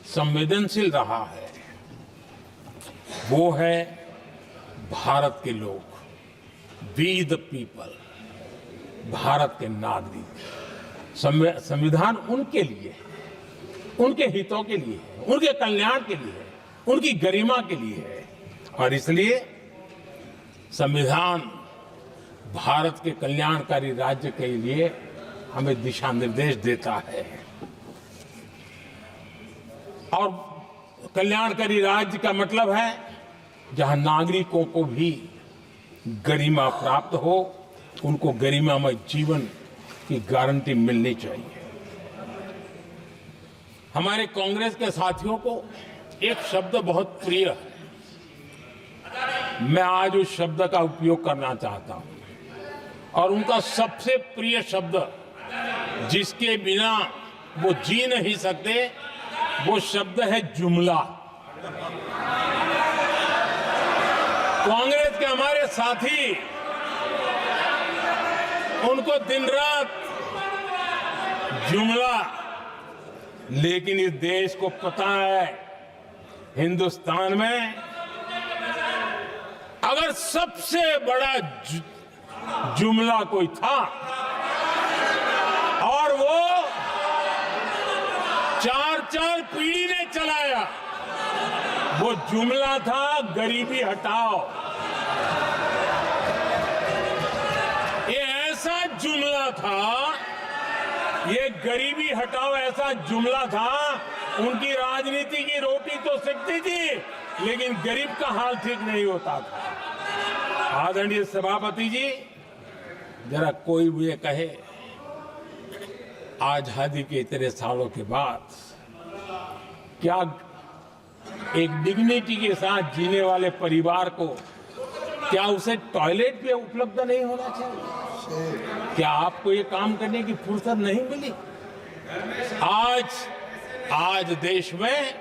संवेदनशील रहा है वो है भारत के लोग, वी द पीपल, भारत के नागरिक। संविधान उनके लिए है, उनके हितों के लिए है, उनके कल्याण के लिए है, उनकी गरिमा के लिए है और इसलिए संविधान भारत के कल्याणकारी राज्य के लिए हमें दिशा निर्देश देता है और कल्याणकारी राज्य का मतलब है जहां नागरिकों को भी गरिमा प्राप्त हो, उनको गरिमामय जीवन की गारंटी मिलनी चाहिए। हमारे कांग्रेस के साथियों को एक शब्द बहुत प्रिय है, मैं आज उस शब्द का उपयोग करना चाहता हूं और उनका सबसे प्रिय शब्द जिसके बिना वो जी नहीं सकते, वो शब्द है जुमला। कांग्रेस के हमारे साथी उनको दिन रात जुमला, लेकिन इस देश को पता है हिंदुस्तान में अगर सबसे बड़ा जुमला कोई था और वो 4 पीढ़ी ने चलाया, वो जुमला था गरीबी हटाओ। ये ऐसा जुमला था, ये गरीबी हटाओ ऐसा जुमला था, उनकी राजनीति की रोटी तो सिकती थी लेकिन गरीब का हाल ठीक नहीं होता था। आदरणीय सभापति जी, जरा कोई मुझे कहे आजादी के इतने सालों के बाद क्या एक डिग्निटी के साथ जीने वाले परिवार को क्या उसे टॉयलेट भी उपलब्ध नहीं होना चाहिए? क्या आपको ये काम करने की फुर्सत नहीं मिली? आज देश में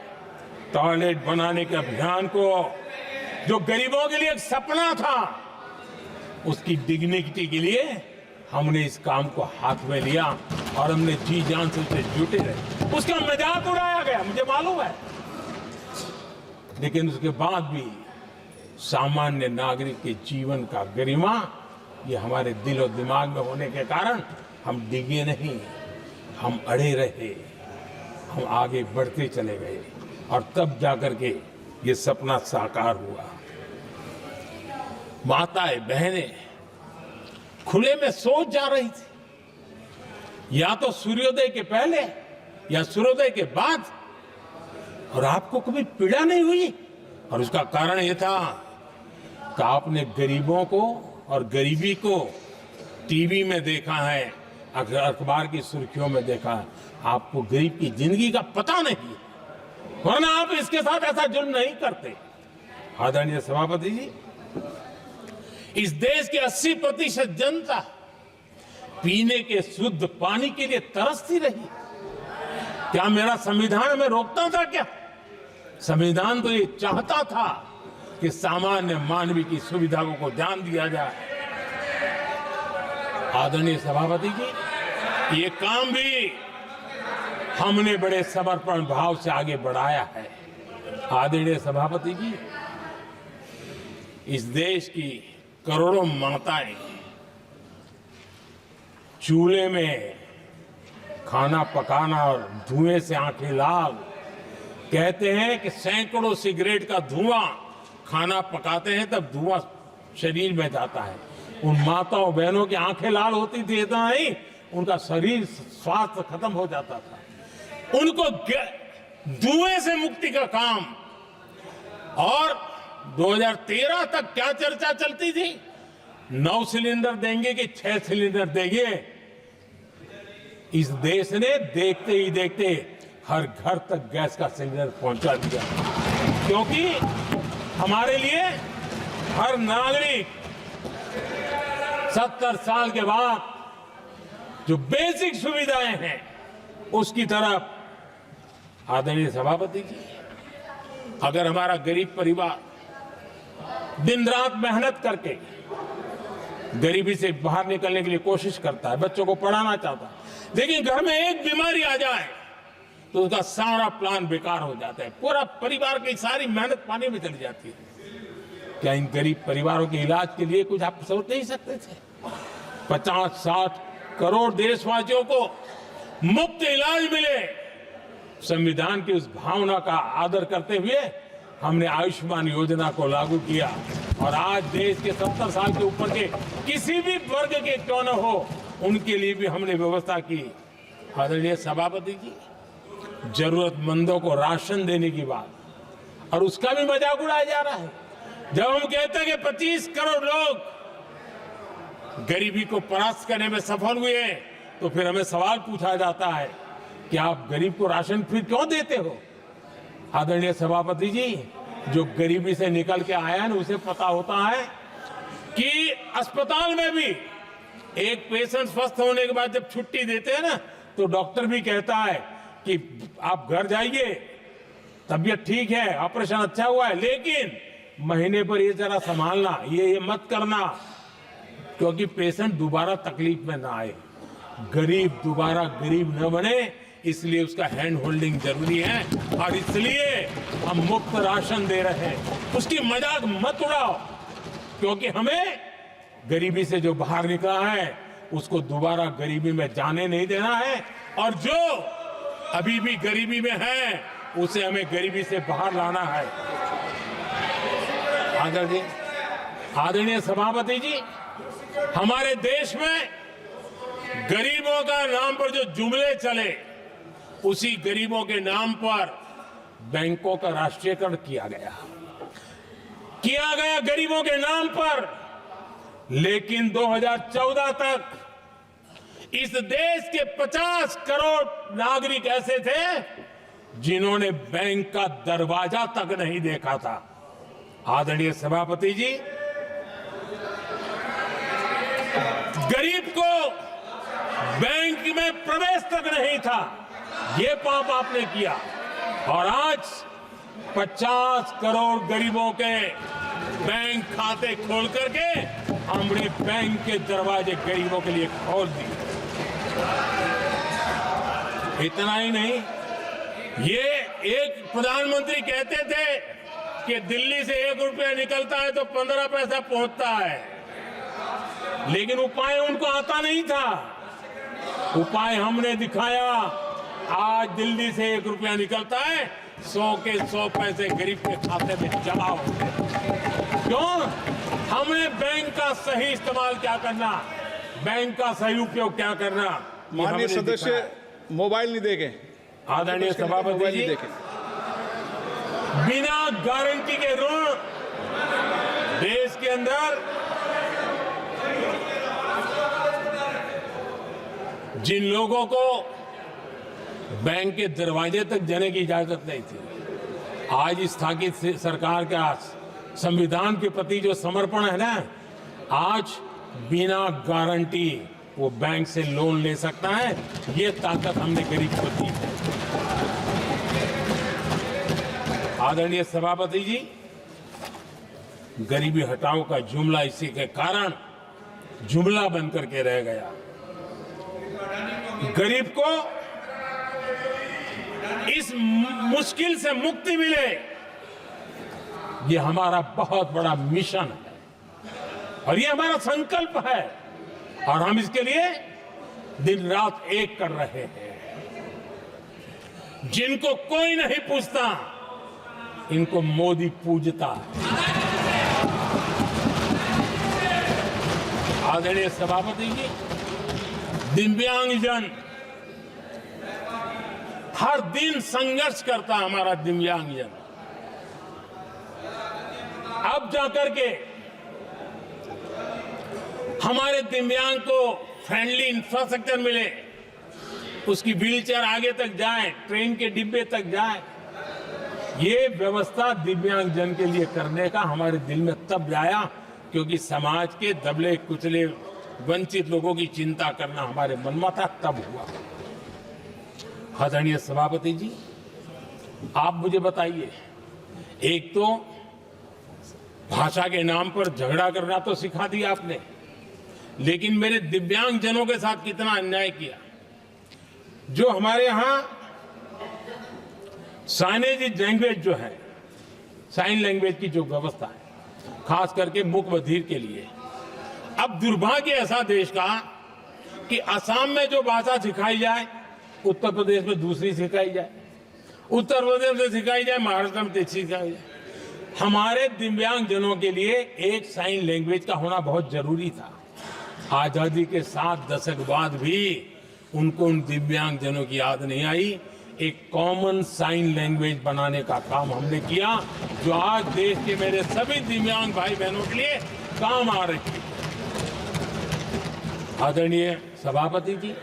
टॉयलेट बनाने के अभियान को, जो गरीबों के लिए एक सपना था, उसकी डिग्निटी के लिए हमने इस काम को हाथ में लिया और हमने जी जान से उसे जुटे रहे। उसका मजाक उड़ाया गया, मुझे मालूम है, लेकिन उसके बाद भी सामान्य नागरिक के जीवन का गरिमा, ये हमारे दिल और दिमाग में होने के कारण हम डिगे नहीं, हम अड़े रहे, हम आगे बढ़ते चले गए और तब जाकर के ये सपना साकार हुआ। माताएं बहनें खुले में सोच जा रही थी, या तो सूर्योदय के पहले या सूर्योदय के बाद, और आपको कभी पीड़ा नहीं हुई। और उसका कारण यह था कि आपने गरीबों को और गरीबी को टीवी में देखा है, अखबार की सुर्खियों में देखा है, आपको गरीब की जिंदगी का पता नहीं, वरना आप इसके साथ ऐसा जुल्म नहीं करते। आदरणीय सभापति जी, इस देश की 80% जनता पीने के शुद्ध पानी के लिए तरसती रही। क्या मेरा संविधान हमें रोकता था? क्या संविधान तो ये चाहता था कि सामान्य मानवीय की सुविधाओं को ध्यान दिया जाए। आदरणीय सभापति जी, ये काम भी हमने बड़े समर्पण भाव से आगे बढ़ाया है। आदरणीय सभापति जी, इस देश की करोड़ों माताएं चूल्हे में खाना पकाना और धुएं से आंखें लाल, कहते हैं कि सैकड़ों सिगरेट का धुआं खाना पकाते हैं तब धुआं शरीर में जाता है। उन माताओं बहनों की आंखें लाल होती थी, इतना नहीं, उनका शरीर स्वास्थ्य खत्म हो जाता था। उनको धुएं से मुक्ति का काम, और 2013 तक क्या चर्चा चलती थी, 9 सिलेंडर देंगे कि 6 सिलेंडर देंगे। इस देश ने देखते ही देखते हर घर तक गैस का सिलेंडर पहुंचा दिया, क्योंकि हमारे लिए हर नागरिक 70 साल के बाद जो बेसिक सुविधाएं हैं उसकी तरफ। आदरणीय सभापति जी, अगर हमारा गरीब परिवार दिन रात मेहनत करके गरीबी से बाहर निकलने के लिए कोशिश करता है, बच्चों को पढ़ाना चाहता है, लेकिन घर में एक बीमारी आ जाए तो उसका सारा प्लान बेकार हो जाता है, पूरा परिवार की सारी मेहनत पानी में चली जाती है। क्या इन गरीब परिवारों के इलाज के लिए कुछ आप सोच नहीं सकते थे? 50-60 करोड़ देशवासियों को मुफ्त इलाज मिले। संविधान की उस भावना का आदर करते हुए हमने आयुष्मान योजना को लागू किया, और आज देश के 70 साल के ऊपर के किसी भी वर्ग के क्यों न हो, उनके लिए भी हमने व्यवस्था की। आदरणीय सभापति जी, जरूरतमंदों को राशन देने की बात, और उसका भी मजाक उड़ाया जा रहा है। जब हम कहते हैं कि 25 करोड़ लोग गरीबी को परास्त करने में सफल हुए, तो फिर हमें सवाल पूछा जाता है कि आप गरीब को राशन फिर क्यों देते हो? आदरणीय सभापति जी, जो गरीबी से निकल के आया है, उसे पता होता है कि अस्पताल में भी एक पेशेंट स्वस्थ होने के बाद जब छुट्टी देते हैं ना, तो डॉक्टर भी कहता है कि आप घर जाइए, तबीयत ठीक है, ऑपरेशन अच्छा हुआ है, लेकिन महीने पर ये जरा संभालना, ये मत करना, क्योंकि पेशेंट दोबारा तकलीफ में ना आए, गरीब दोबारा गरीब न बने, इसलिए उसका हैंड होल्डिंग जरूरी है। और इसलिए हम मुफ्त राशन दे रहे हैं। उसकी मजाक मत उड़ाओ, क्योंकि हमें गरीबी से जो बाहर निकला है उसको दोबारा गरीबी में जाने नहीं देना है, और जो अभी भी गरीबी में है उसे हमें गरीबी से बाहर लाना है। आदरणीय सभापति जी, हमारे देश में गरीबों का नाम पर जो जुमले चले, उसी गरीबों के नाम पर बैंकों का राष्ट्रीयकरण किया गया गरीबों के नाम पर। लेकिन 2014 तक इस देश के 50 करोड़ नागरिक ऐसे थे जिन्होंने बैंक का दरवाजा तक नहीं देखा था। आदरणीय सभापति जी, गरीब को बैंक में प्रवेश तक नहीं था, ये पाप आपने किया। और आज 50 करोड़ गरीबों के बैंक खाते खोल करके हमने बैंक के दरवाजे गरीबों के लिए खोल दिए। इतना ही नहीं, ये एक प्रधानमंत्री कहते थे कि दिल्ली से 1 रुपया निकलता है तो 15 पैसा पहुंचता है, लेकिन उपाय उनको आता नहीं था। उपाय हमने दिखाया। आज दिल्ली से 1 रुपया निकलता है, 100 के 100 पैसे गरीब के खाते में जमा होते हैं। क्यों? हमने बैंक का सही इस्तेमाल क्या करना, बैंक का सही उपयोग क्या करना। माननीय सदस्य मोबाइल नहीं देखें। आदरणीय सभापति जी, बिना गारंटी के ऋण देश के अंदर जिन लोगों को बैंक के दरवाजे तक जाने की इजाजत नहीं थी, आज स्थापित सरकार का संविधान के प्रति जो समर्पण है ना, आज बिना गारंटी वो बैंक से लोन ले सकता है। ये ताकत हमने गरीब को दी है। आदरणीय सभापति जी, गरीबी हटाओ का जुमला इसी के कारण जुमला बनकर के रह गया। गरीब को इस मुश्किल से मुक्ति मिले, ये हमारा बहुत बड़ा मिशन है और ये हमारा संकल्प है, और हम इसके लिए दिन रात एक कर रहे हैं। जिनको कोई नहीं पूछता, इनको मोदी पूजता है। आदरणीय सभापति जी, दिव्यांगजन हर दिन संघर्ष करता हमारा दिव्यांगजन। अब जाकर के हमारे दिव्यांग को फ्रेंडली इंफ्रास्ट्रक्चर मिले, उसकी व्हीलचेयर आगे तक जाए, ट्रेन के डिब्बे तक जाए। ये व्यवस्था दिव्यांगजन के लिए करने का हमारे दिल में तब आया क्योंकि समाज के दबले कुचले वंचित लोगों की चिंता करना हमारे मन में था, तब हुआ। आदरणीय सभापति जी, आप मुझे बताइए, एक तो भाषा के नाम पर झगड़ा करना तो सिखा दिया आपने, लेकिन मेरे दिव्यांगजनों के साथ कितना अन्याय किया। जो हमारे यहां साइनेज लैंग्वेज जो है, साइन लैंग्वेज की जो व्यवस्था है, खास करके मूक बधिर के लिए, अब दुर्भाग्य ऐसा देश का कि असम में जो भाषा सिखाई जाए, उत्तर प्रदेश में दूसरी सिखाई जाए, उत्तर प्रदेश में सिखाई जाए, महाराष्ट्र में तीसरी सिखाई जाए। हमारे दिव्यांगजनों के लिए एक साइन लैंग्वेज का होना बहुत जरूरी था। आजादी के 7 दशक बाद भी उनको उन दिव्यांगजनों की याद नहीं आई। एक कॉमन साइन लैंग्वेज बनाने का काम हमने किया, जो आज देश के मेरे सभी दिव्यांग भाई बहनों के लिए काम आ रही है। आदरणीय सभापति जी,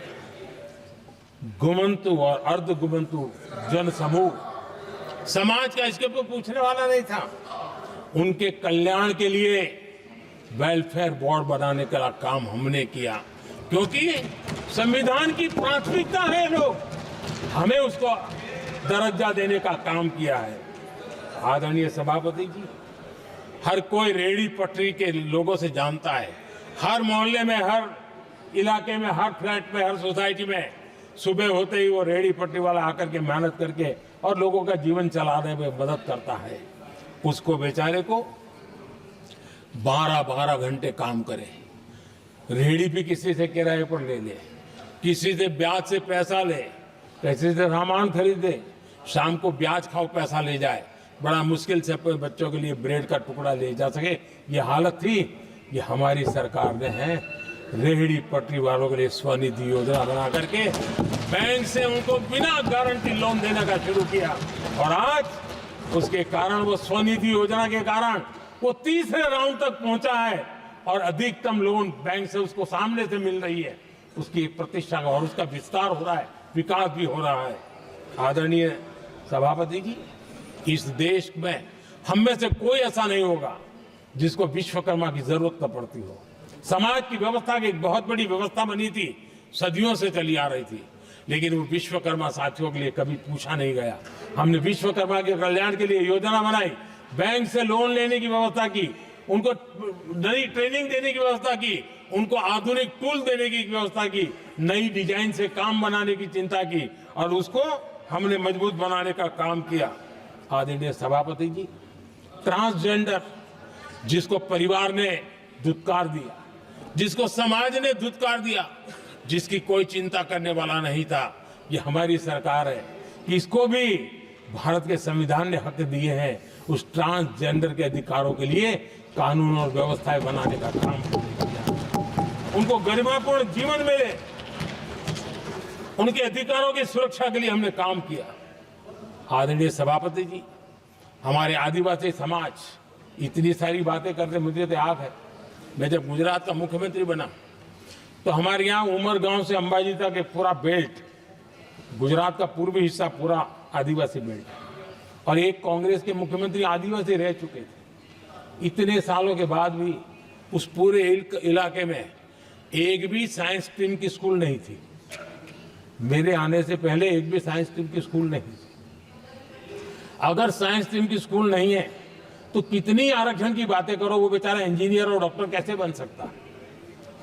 घुमंतु और अर्ध घुमंतु जन समूह समाज का इसके ऊपर पूछने वाला नहीं था। उनके कल्याण के लिए वेलफेयर बोर्ड बनाने का काम हमने किया, क्योंकि संविधान की प्राथमिकता है लोग, हमें उसको दर्जा देने का काम किया है। आदरणीय सभापति जी, हर कोई रेहड़ी पटरी के लोगों से जानता है। हर मोहल्ले में, हर इलाके में, हर फ्लैट में, हर सोसाइटी में सुबह होते ही वो रेहड़ी पटरी वाला आकर के मेहनत करके और लोगों का जीवन चलाने में मदद करता है। उसको बेचारे को 12-12 घंटे काम करे, रेहड़ी भी किसी से किराए पर ले ले, किसी से ब्याज से पैसा ले, किसी से सामान खरीदे, शाम को ब्याज खाओ पैसा ले जाए, बड़ा मुश्किल से अपने बच्चों के लिए ब्रेड का टुकड़ा ले जा सके। ये हालत थी। ये हमारी सरकार ने है रेहड़ी पटरी वालों के लिए स्वनिधि योजना बना करके बैंक से उनको बिना गारंटी लोन देने का शुरू किया, और आज उसके कारण, वो स्वनिधि योजना के कारण वो तीसरे राउंड तक पहुंचा है और अधिकतम लोन बैंक से उसको सामने से मिल रही है। उसकी प्रतिष्ठा का और उसका विस्तार हो रहा है, विकास भी हो रहा है। आदरणीय सभापति जी, इस देश में हम में से कोई ऐसा नहीं होगा जिसको विश्वकर्मा की जरूरत न पड़ती हो। समाज की व्यवस्था की एक बहुत बड़ी व्यवस्था बनी थी, सदियों से चली आ रही थी, लेकिन वो विश्वकर्मा साथियों के लिए कभी पूछा नहीं गया। हमने विश्वकर्मा के कल्याण के लिए योजना बनाई, बैंक से लोन लेने की व्यवस्था की, उनको नई ट्रेनिंग देने की व्यवस्था की, उनको आधुनिक टूल देने की व्यवस्था की, नई डिजाइन से काम बनाने की चिंता की, और उसको हमने मजबूत बनाने का काम किया। आदरणीय सभापति जी, ट्रांसजेंडर जिसको परिवार ने धुतकार दिया, जिसको समाज ने धुतकार दिया, जिसकी कोई चिंता करने वाला नहीं था, ये हमारी सरकार है कि इसको भी भारत के संविधान ने हक दिए हैं। उस ट्रांसजेंडर के अधिकारों के लिए कानून और व्यवस्थाएं बनाने का काम किया। उनको गरिमापूर्ण जीवन मिले, उनके अधिकारों की सुरक्षा के लिए हमने काम किया। आदरणीय सभापति जी, हमारे आदिवासी समाज इतनी सारी बातें करते, मुझे तो याद है मैं जब गुजरात का मुख्यमंत्री बना तो हमारे यहाँ उमरगांव से अंबाजी तक एक पूरा बेल्ट, गुजरात का पूर्वी हिस्सा पूरा आदिवासी बेल्ट, और एक कांग्रेस के मुख्यमंत्री आदिवासी रह चुके थे। इतने सालों के बाद भी उस पूरे इलाके में एक भी साइंस स्ट्रीम की स्कूल नहीं थी। मेरे आने से पहले एक भी साइंस स्ट्रीम की स्कूल नहीं थी। अगर साइंस स्ट्रीम की स्कूल नहीं है तो कितनी आरक्षण की बातें करो, वो बेचारा इंजीनियर और डॉक्टर कैसे बन सकता।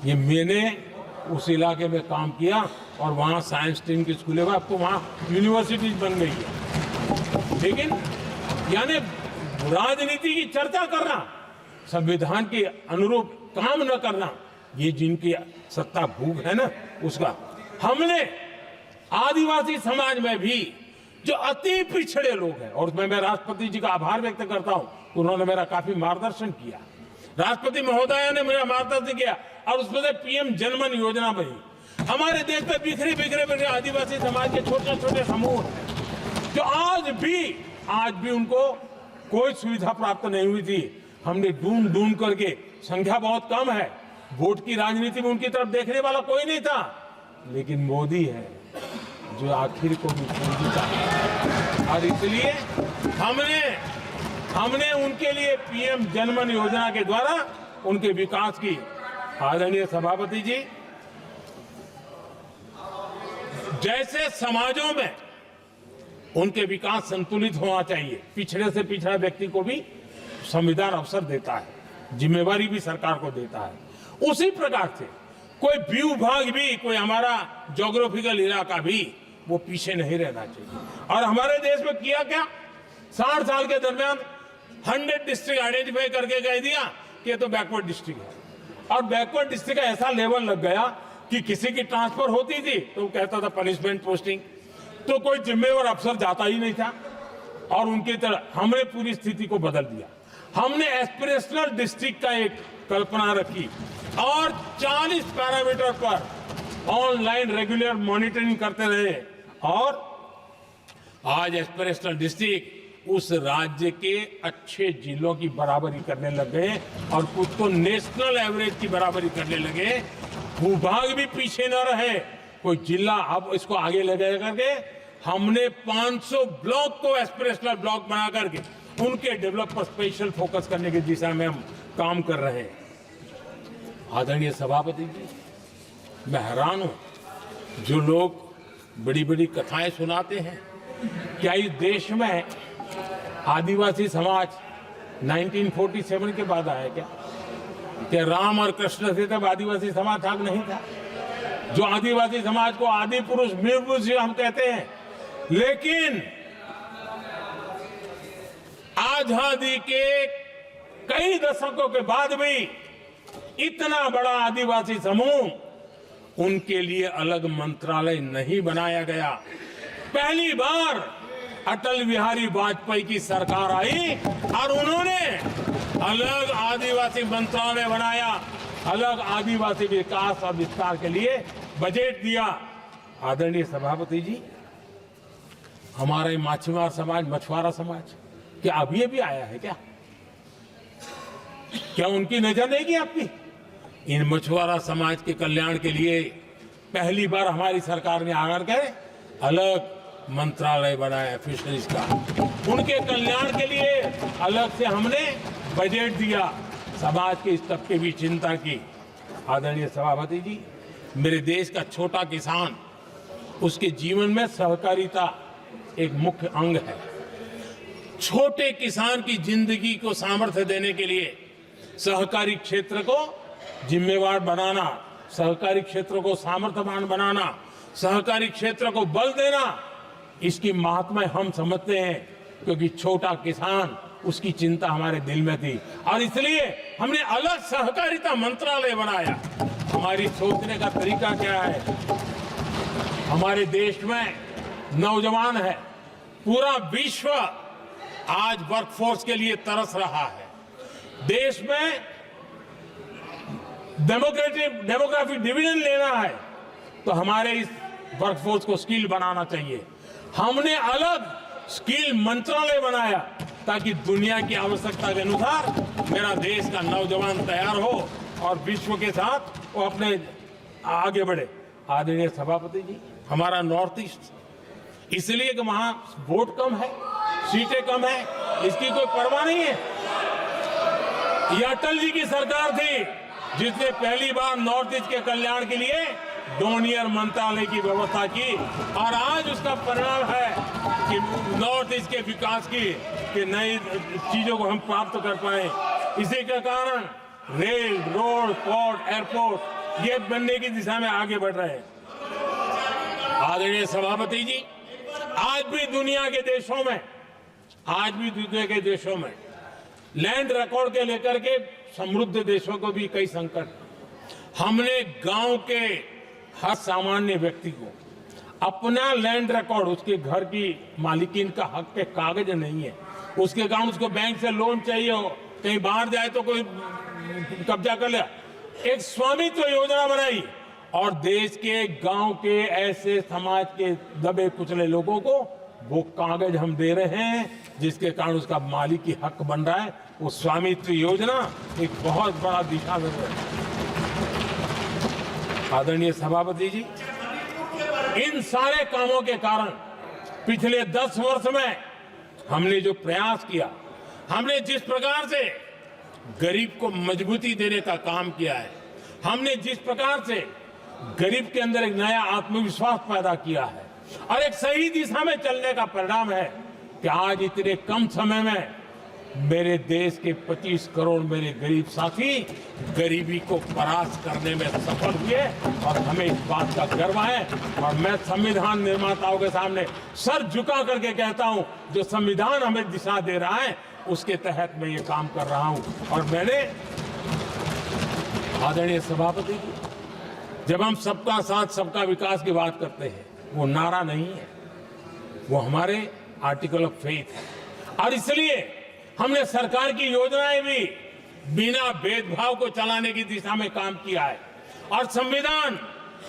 ये मैंने उस इलाके में काम किया और वहाँ साइंस स्ट्रीम की स्कूलें, अब तो वहाँ यूनिवर्सिटीज बन गई है। लेकिन यानी राजनीति की चर्चा करना, संविधान के अनुरूप काम न करना, ये जिनकी सत्ता भूख है ना, उसका हमने आदिवासी समाज में भी जो अति पिछड़े लोग हैं, और मैं राष्ट्रपति जी का आभार व्यक्त करता हूं, उन्होंने मेरा काफी मार्गदर्शन किया। राष्ट्रपति महोदया ने मेरा मार्गदर्शन किया और उसमें से पीएम जनमन योजना बनी। हमारे देश में बिखरे बिखरे आदिवासी समाज के छोटे छोटे समूह हैं, जो आज भी उनको कोई सुविधा प्राप्त नहीं हुई थी। हमने ढूंढ ढूंढ करके, संख्या बहुत कम है, वोट की राजनीति में उनकी तरफ देखने वाला कोई नहीं था, लेकिन मोदी है जो आखिर को भी पूछता है। और इसलिए हमने उनके लिए पीएम जनमन योजना के द्वारा उनके विकास की। आदरणीय सभापति जी, जैसे समाजों में उनके विकास संतुलित होना चाहिए, पिछड़े से पिछड़ा व्यक्ति को भी संविधान अवसर देता है, जिम्मेवारी भी सरकार को देता है, उसी प्रकार से कोई भू-भाग भी, कोई हमारा ज्योग्राफिकल इलाका भी वो पीछे नहीं रहना चाहिए। और हमारे देश में किया क्या, 60 साल के दरमियान 100 डिस्ट्रिक्ट आइडेंटिफाई करके कह दिया कि ये तो बैकवर्ड डिस्ट्रिक्ट है, और बैकवर्ड डिस्ट्रिक्ट का ऐसा लेवल लग गया कि किसी की ट्रांसफर होती थी तो वो कहता था पनिशमेंट पोस्टिंग, तो कोई जिम्मेवार अफसर जाता ही नहीं था। और उनकी तरह हमने पूरी स्थिति को बदल दिया। हमने एस्पिरेशनल डिस्ट्रिक्ट का एक कल्पना रखी और 40 पैरामीटर पर ऑनलाइन रेगुलर मॉनिटरिंग करते रहे, और आज एस्पिरेशनल डिस्ट्रिक्ट उस राज्य के अच्छे जिलों की बराबरी करने लग गए और कुछ तो नेशनल एवरेज की बराबरी करने लगे। भूभाग भी पीछे न रहे, कोई जिला अब इसको आगे ले गए करके हमने 500 ब्लॉक को एस्पिरेशनल ब्लॉक बना करके उनके डेवलप पर स्पेशल फोकस करने की दिशा में हम काम कर रहे हैं। आदरणीय सभापति जी, मैं हैरान हूं, जो लोग बड़ी बड़ी कथाएं सुनाते हैं, क्या इस देश में आदिवासी समाज 1947 के बाद आया क्या? कि राम और कृष्ण थे तब आदिवासी समाज था नहीं था? जो आदिवासी समाज को आदि पुरुष वीर पुरुष हम कहते हैं, लेकिन आजादी के कई दशकों के बाद भी इतना बड़ा आदिवासी समूह, उनके लिए अलग मंत्रालय नहीं बनाया गया। पहली बार अटल बिहारी वाजपेयी की सरकार आई और उन्होंने अलग आदिवासी मंत्रालय बनाया, अलग आदिवासी विकास और विस्तार के लिए बजट दिया। आदरणीय सभापति जी, हमारे माछीमार समाज, मछुआरा समाज, क्या अब ये भी आया है क्या? क्या उनकी नजर नहीं गई आपकी? इन मछुआरा समाज के कल्याण के लिए पहली बार हमारी सरकार ने आकर के अलग मंत्रालय बनाया फिशरीज का। उनके कल्याण के लिए अलग से हमने बजट दिया, समाज के इस तबके की चिंता की। आदरणीय सभापति जी, मेरे देश का छोटा किसान, उसके जीवन में सहकारिता एक मुख्य अंग है। छोटे किसान की जिंदगी को सामर्थ्य देने के लिए सहकारी क्षेत्र को जिम्मेवार बनाना, सहकारी क्षेत्र को सामर्थ्यवान बनाना, सहकारी क्षेत्र को बल देना, इसकी महात्मा हम समझते हैं, क्योंकि छोटा किसान, उसकी चिंता हमारे दिल में थी और इसलिए हमने अलग सहकारिता मंत्रालय बनाया। हमारी सोचने का तरीका क्या है? हमारे देश में नौजवान है, पूरा विश्व आज वर्कफोर्स के लिए तरस रहा है। देश में डेमोग्राफिक डिवीजन लेना है तो हमारे इस वर्कफोर्स को स्किल बनाना चाहिए। हमने अलग स्किल मंत्रालय बनाया ताकि दुनिया की आवश्यकता के अनुसार मेरा देश का नौजवान तैयार हो और विश्व के साथ वो अपने आगे बढ़े। आदरणीय सभापति जी, हमारा नॉर्थ ईस्ट इसलिए कि वहां वोट कम है, सीटें कम है, इसकी कोई परवाह नहीं है। यह अटल जी की सरकार थी जिसने पहली बार नॉर्थ ईस्ट के कल्याण के लिए डोनियर मंत्रालय की व्यवस्था की और आज उसका परिणाम है कि नॉर्थ ईस्ट के विकास की कि नई चीजों को हम प्राप्त कर पाए। इसी के कारण रेल, रोड, पोर्ट, एयरपोर्ट ये बनने की दिशा में आगे बढ़ रहे हैं। आदरणीय सभापति जी, आज भी दुनिया के देशों में लैंड रिकॉर्ड के लेकर के समृद्ध देशों को भी कई संकट। हमने गांव के हर सामान्य व्यक्ति को अपना लैंड रिकॉर्ड, उसके घर की मालिकीन का हक के कागज नहीं है, उसके कारण उसको बैंक से लोन चाहिए हो, कहीं बाहर जाए तो कोई कब्जा कर लिया, एक स्वामित्व योजना बनाई और देश के गांव के ऐसे समाज के दबे कुचले लोगों को वो कागज हम दे रहे हैं जिसके कारण उसका मालिकी हक बन रहा है। वो स्वामित्व योजना एक बहुत बड़ा दिशा निर्देश है। आदरणीय सभापति जी, इन सारे कामों के कारण पिछले 10 वर्ष में हमने जो प्रयास किया, हमने जिस प्रकार से गरीब को मजबूती देने का काम किया है, हमने जिस प्रकार से गरीब के अंदर एक नया आत्मविश्वास पैदा किया है और एक सही दिशा में चलने का परिणाम है कि आज इतने कम समय में मेरे देश के 25 करोड़ मेरे गरीब साथी गरीबी को परास्त करने में सफल हुए और हमें इस बात का गर्व है। और मैं संविधान निर्माताओं के सामने सर झुका करके कहता हूं, जो संविधान हमें दिशा दे रहा है उसके तहत मैं ये काम कर रहा हूं। और मैंने, आदरणीय सभापति जी, जब हम सबका साथ सबका विकास की बात करते हैं, वो नारा नहीं है, वो हमारे आर्टिकल ऑफ फेथ है। और इसलिए हमने सरकार की योजनाएं भी बिना भेदभाव को चलाने की दिशा में काम किया है और संविधान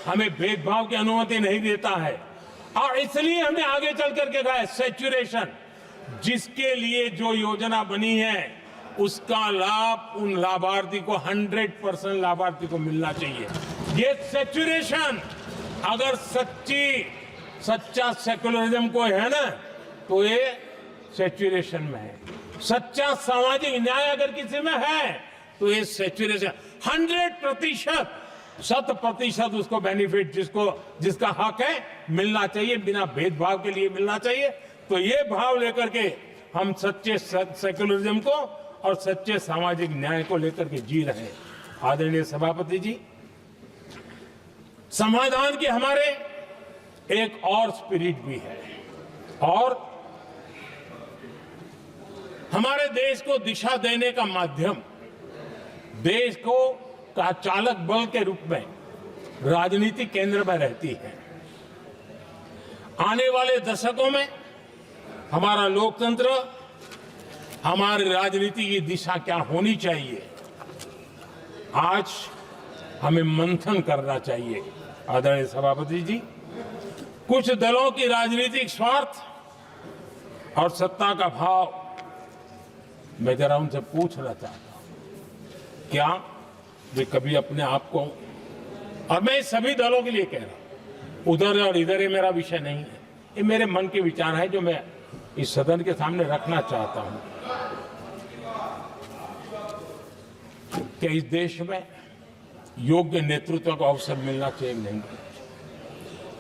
हमें भेदभाव की अनुमति नहीं देता है। और इसलिए हमने आगे चल करके कहा है सैचुरेशन, जिसके लिए जो योजना बनी है उसका लाभ उन लाभार्थी को 100% लाभार्थी को मिलना चाहिए। ये सैचुरेशन अगर सच्चा सेकुलरिज्म को है ना, तो ये सैचुरेशन में है। सच्चा सामाजिक न्याय अगर किसी में है तो ये सैचुरेशन 100%, 100% उसको बेनिफिट जिसका हक है मिलना चाहिए, बिना भेदभाव के लिए मिलना चाहिए। तो ये भाव लेकर के हम सच्चे सेकुलरिज्म को और सच्चे सामाजिक न्याय को लेकर के जी रहे हैं। आदरणीय सभापति जी, समाधान के हमारे एक और स्पिरिट भी है और हमारे देश को दिशा देने का माध्यम, देश को का चालक बल के रूप में राजनीति केंद्र में रहती है। आने वाले दशकों में हमारा लोकतंत्र, हमारी राजनीति की दिशा क्या होनी चाहिए, आज हमें मंथन करना चाहिए। आदरणीय सभापति जी, कुछ दलों की राजनीतिक स्वार्थ और सत्ता का भाव, मैं जरा उनसे पूछना चाहता हूं, क्या वे कभी अपने आप को, और मैं सभी दलों के लिए कह रहा हूं, उधर और इधर ये मेरा विषय नहीं है, ये मेरे मन के विचार है जो मैं इस सदन के सामने रखना चाहता हूं कि इस देश में योग्य नेतृत्व का अवसर मिलना चाहिए। नहीं,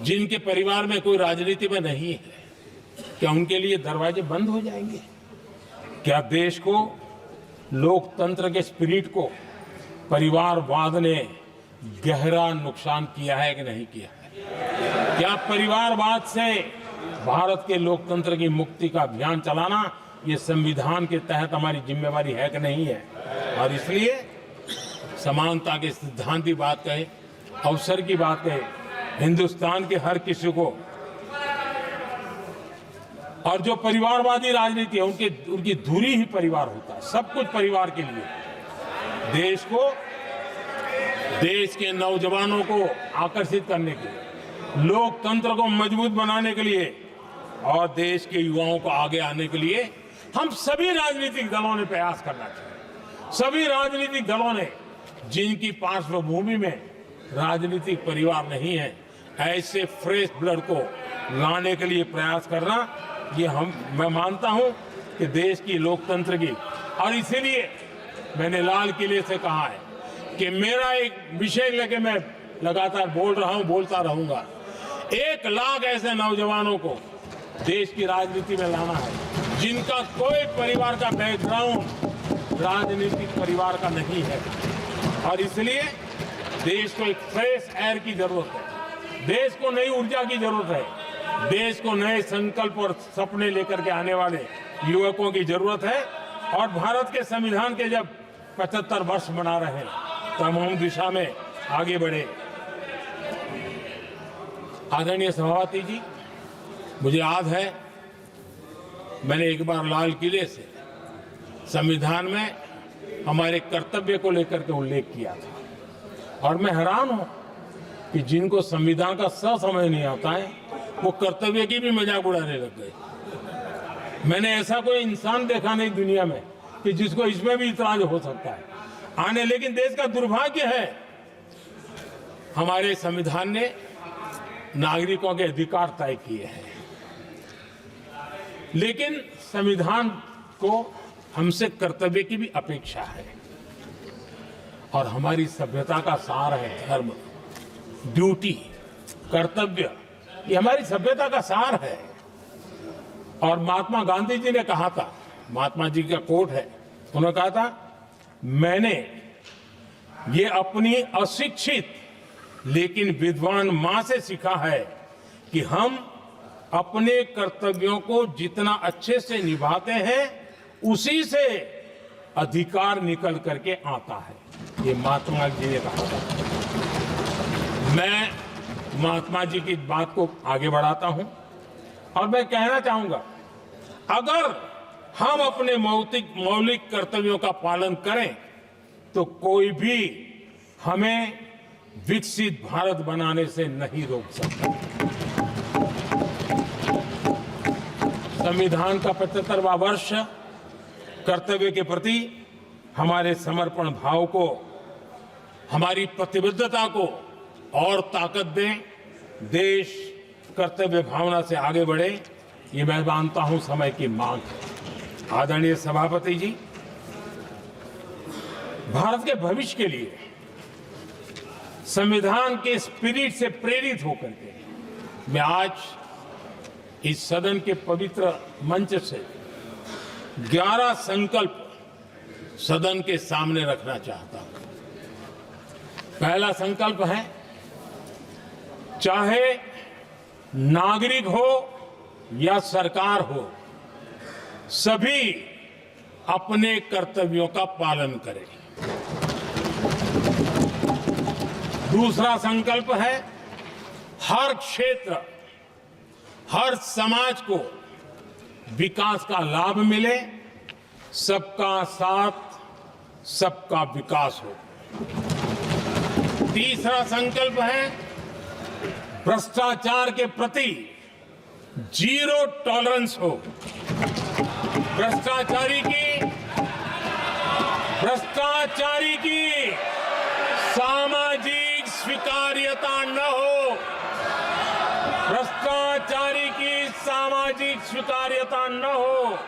जिनके परिवार में कोई राजनीति में नहीं है, क्या उनके लिए दरवाजे बंद हो जाएंगे? क्या देश को, लोकतंत्र के स्पिरिट को परिवारवाद ने गहरा नुकसान किया है कि नहीं किया है? क्या परिवारवाद से भारत के लोकतंत्र की मुक्ति का अभियान चलाना ये संविधान के तहत हमारी जिम्मेवारी है कि नहीं है? और इसलिए समानता के सिद्धांत की बात कहे, अवसर की बात कहे, हिंदुस्तान के हर किसी को, और जो परिवारवादी राजनीति है उनकी धुरी ही परिवार होता है, सब कुछ परिवार के लिए। देश को, देश के नौजवानों को आकर्षित करने के लिए, लोकतंत्र को मजबूत बनाने के लिए और देश के युवाओं को आगे आने के लिए हम सभी राजनीतिक दलों ने प्रयास करना चाहिए। सभी राजनीतिक दलों ने, जिनकी पार्श्वभूमि में राजनीतिक परिवार नहीं है, ऐसे फ्रेश ब्लड को लाने के लिए प्रयास करना, ये मैं मानता हूं कि देश की लोकतंत्र की, और इसीलिए मैंने लाल किले से कहा है कि मेरा एक विषय लेके मैं लगातार बोल रहा हूं, बोलता रहूंगा। 1 लाख ऐसे नौजवानों को देश की राजनीति में लाना है जिनका कोई परिवार का बैकग्राउंड राजनीतिक परिवार का नहीं है, और इसलिए देश को एक फ्रेश एयर की जरूरत है, देश को नई ऊर्जा की जरूरत है, देश को नए संकल्प और सपने लेकर के आने वाले युवकों की जरूरत है। और भारत के संविधान के जब 75 वर्ष मना रहे हैं तो हम दिशा में आगे बढ़े। आदरणीय सभापति जी, मुझे याद है मैंने एक बार लाल किले से संविधान में हमारे कर्तव्य को लेकर के उल्लेख किया था, और मैं हैरान हूं कि जिनको संविधान का समझ नहीं आता है वो कर्तव्य की भी मजाक उड़ाने लग गए। मैंने ऐसा कोई इंसान देखा नहीं दुनिया में कि जिसको इसमें भी इतराज हो सकता है आने। लेकिन देश का दुर्भाग्य है, हमारे संविधान ने नागरिकों के अधिकार तय किए हैं, लेकिन संविधान को हमसे कर्तव्य की भी अपेक्षा है। और हमारी सभ्यता का सार है धर्म, ड्यूटी, कर्तव्य, ये हमारी सभ्यता का सार है। और महात्मा गांधी जी ने कहा था, महात्मा जी का कोट है, उन्होंने कहा था, मैंने ये अपनी अशिक्षित लेकिन विद्वान मां से सीखा है कि हम अपने कर्तव्यों को जितना अच्छे से निभाते हैं उसी से अधिकार निकल करके आता है। ये महात्मा जी ने कहा था। मैं महात्मा जी की बात को आगे बढ़ाता हूं और मैं कहना चाहूंगा, अगर हम अपने मौलिक कर्तव्यों का पालन करें तो कोई भी हमें विकसित भारत बनाने से नहीं रोक सकता। संविधान का 75वां वर्ष कर्तव्य के प्रति हमारे समर्पण भाव को, हमारी प्रतिबद्धता को और ताकत दें, देश कर्तव्य भावना से आगे बढ़े, ये मैं मानता हूं समय की मांग है। आदरणीय सभापति जी, भारत के भविष्य के लिए संविधान के स्पिरिट से प्रेरित होकर के मैं आज इस सदन के पवित्र मंच से 11 संकल्प सदन के सामने रखना चाहता हूं। पहला संकल्प है, चाहे नागरिक हो या सरकार हो, सभी अपने कर्तव्यों का पालन करें। दूसरा संकल्प है, हर क्षेत्र, हर समाज को विकास का लाभ मिले, सबका साथ, सबका विकास हो। तीसरा संकल्प है, भ्रष्टाचार के प्रति जीरो टॉलरेंस हो। भ्रष्टाचारी की सामाजिक स्वीकार्यता न हो। भ्रष्टाचारी की सामाजिक स्वीकार्यता न हो।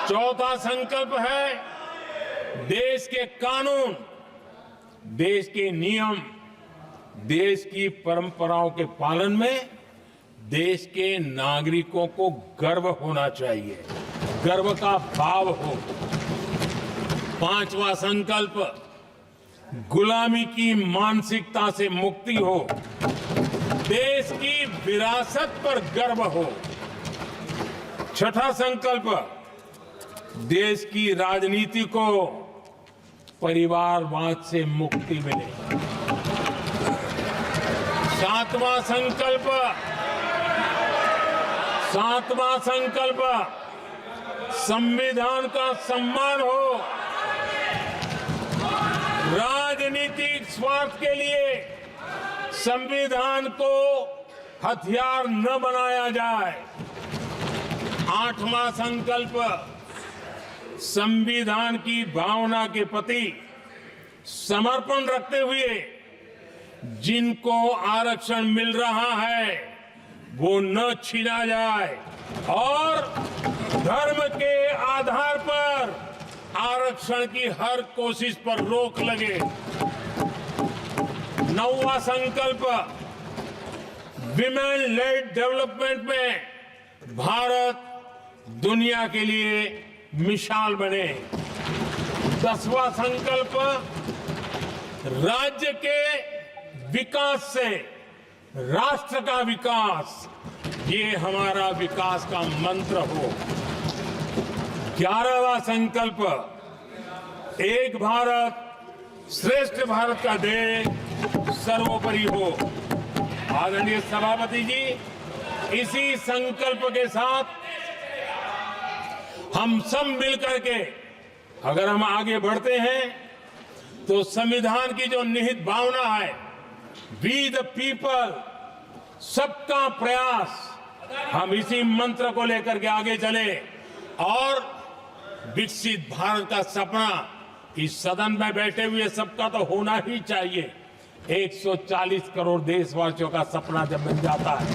चौथा संकल्प है, देश के कानून, देश के नियम, देश की परंपराओं के पालन में देश के नागरिकों को गर्व होना चाहिए, गर्व का भाव हो। पांचवा संकल्प, गुलामी की मानसिकता से मुक्ति हो, देश की विरासत पर गर्व हो। छठा संकल्प, देश की राजनीति को परिवारवाद से मुक्ति मिले। सातवां संकल्प, संविधान का सम्मान हो। राजनीतिक स्वार्थ के लिए संविधान को हथियार न बनाया जाए। आठवां संकल्प, संविधान की भावना के प्रति समर्पण रखते हुए जिनको आरक्षण मिल रहा है वो न छीना जाए और धर्म के आधार पर आरक्षण की हर कोशिश पर रोक लगे। नौवां संकल्प, विमेन लेड डेवलपमेंट में भारत दुनिया के लिए मिसाल बने। 10वां संकल्प, राज्य के विकास से राष्ट्र का विकास, ये हमारा विकास का मंत्र हो। 11वां संकल्प, एक भारत श्रेष्ठ भारत का ध्येय सर्वोपरि हो। आदरणीय सभापति जी, इसी संकल्प के साथ हम सब मिलकर के अगर हम आगे बढ़ते हैं तो संविधान की जो निहित भावना है, वी द पीपल, सबका प्रयास, हम इसी मंत्र को लेकर के आगे चले और विकसित भारत का सपना इस सदन में बैठे हुए सबका तो होना ही चाहिए। 140 करोड़ देशवासियों का सपना जब बन जाता है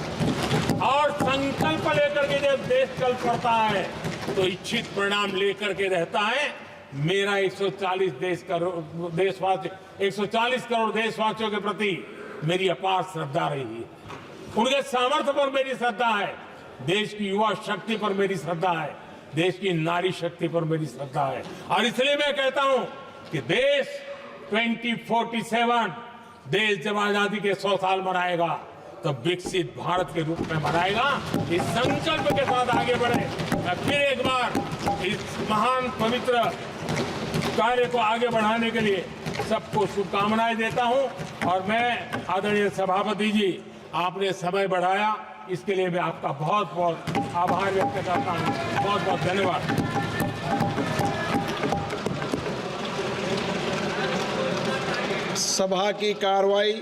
और संकल्प लेकर के जब देश चल पड़ता है तो इच्छित परिणाम लेकर के रहता है। मेरा 140 करोड़ देशवासियों के प्रति मेरी अपार श्रद्धा रही है। उनके सामर्थ्य पर मेरी श्रद्धा है, देश की युवा शक्ति पर मेरी श्रद्धा है, देश की नारी शक्ति पर मेरी श्रद्धा है। और इसलिए मैं कहता हूं कि देश 2047 देश जब आजादी के 100 साल मनाएगा तो विकसित भारत के रूप में मनाएगा। इस संकल्प के साथ आगे बढ़े। मैं फिर एक बार इस महान पवित्र कार्य को आगे बढ़ाने के लिए सबको शुभकामनाएं देता हूं और मैं आदरणीय सभापति जी, आपने समय बढ़ाया इसके लिए मैं आपका बहुत बहुत आभार व्यक्त करता हूं। बहुत बहुत धन्यवाद। सभा की कार्रवाई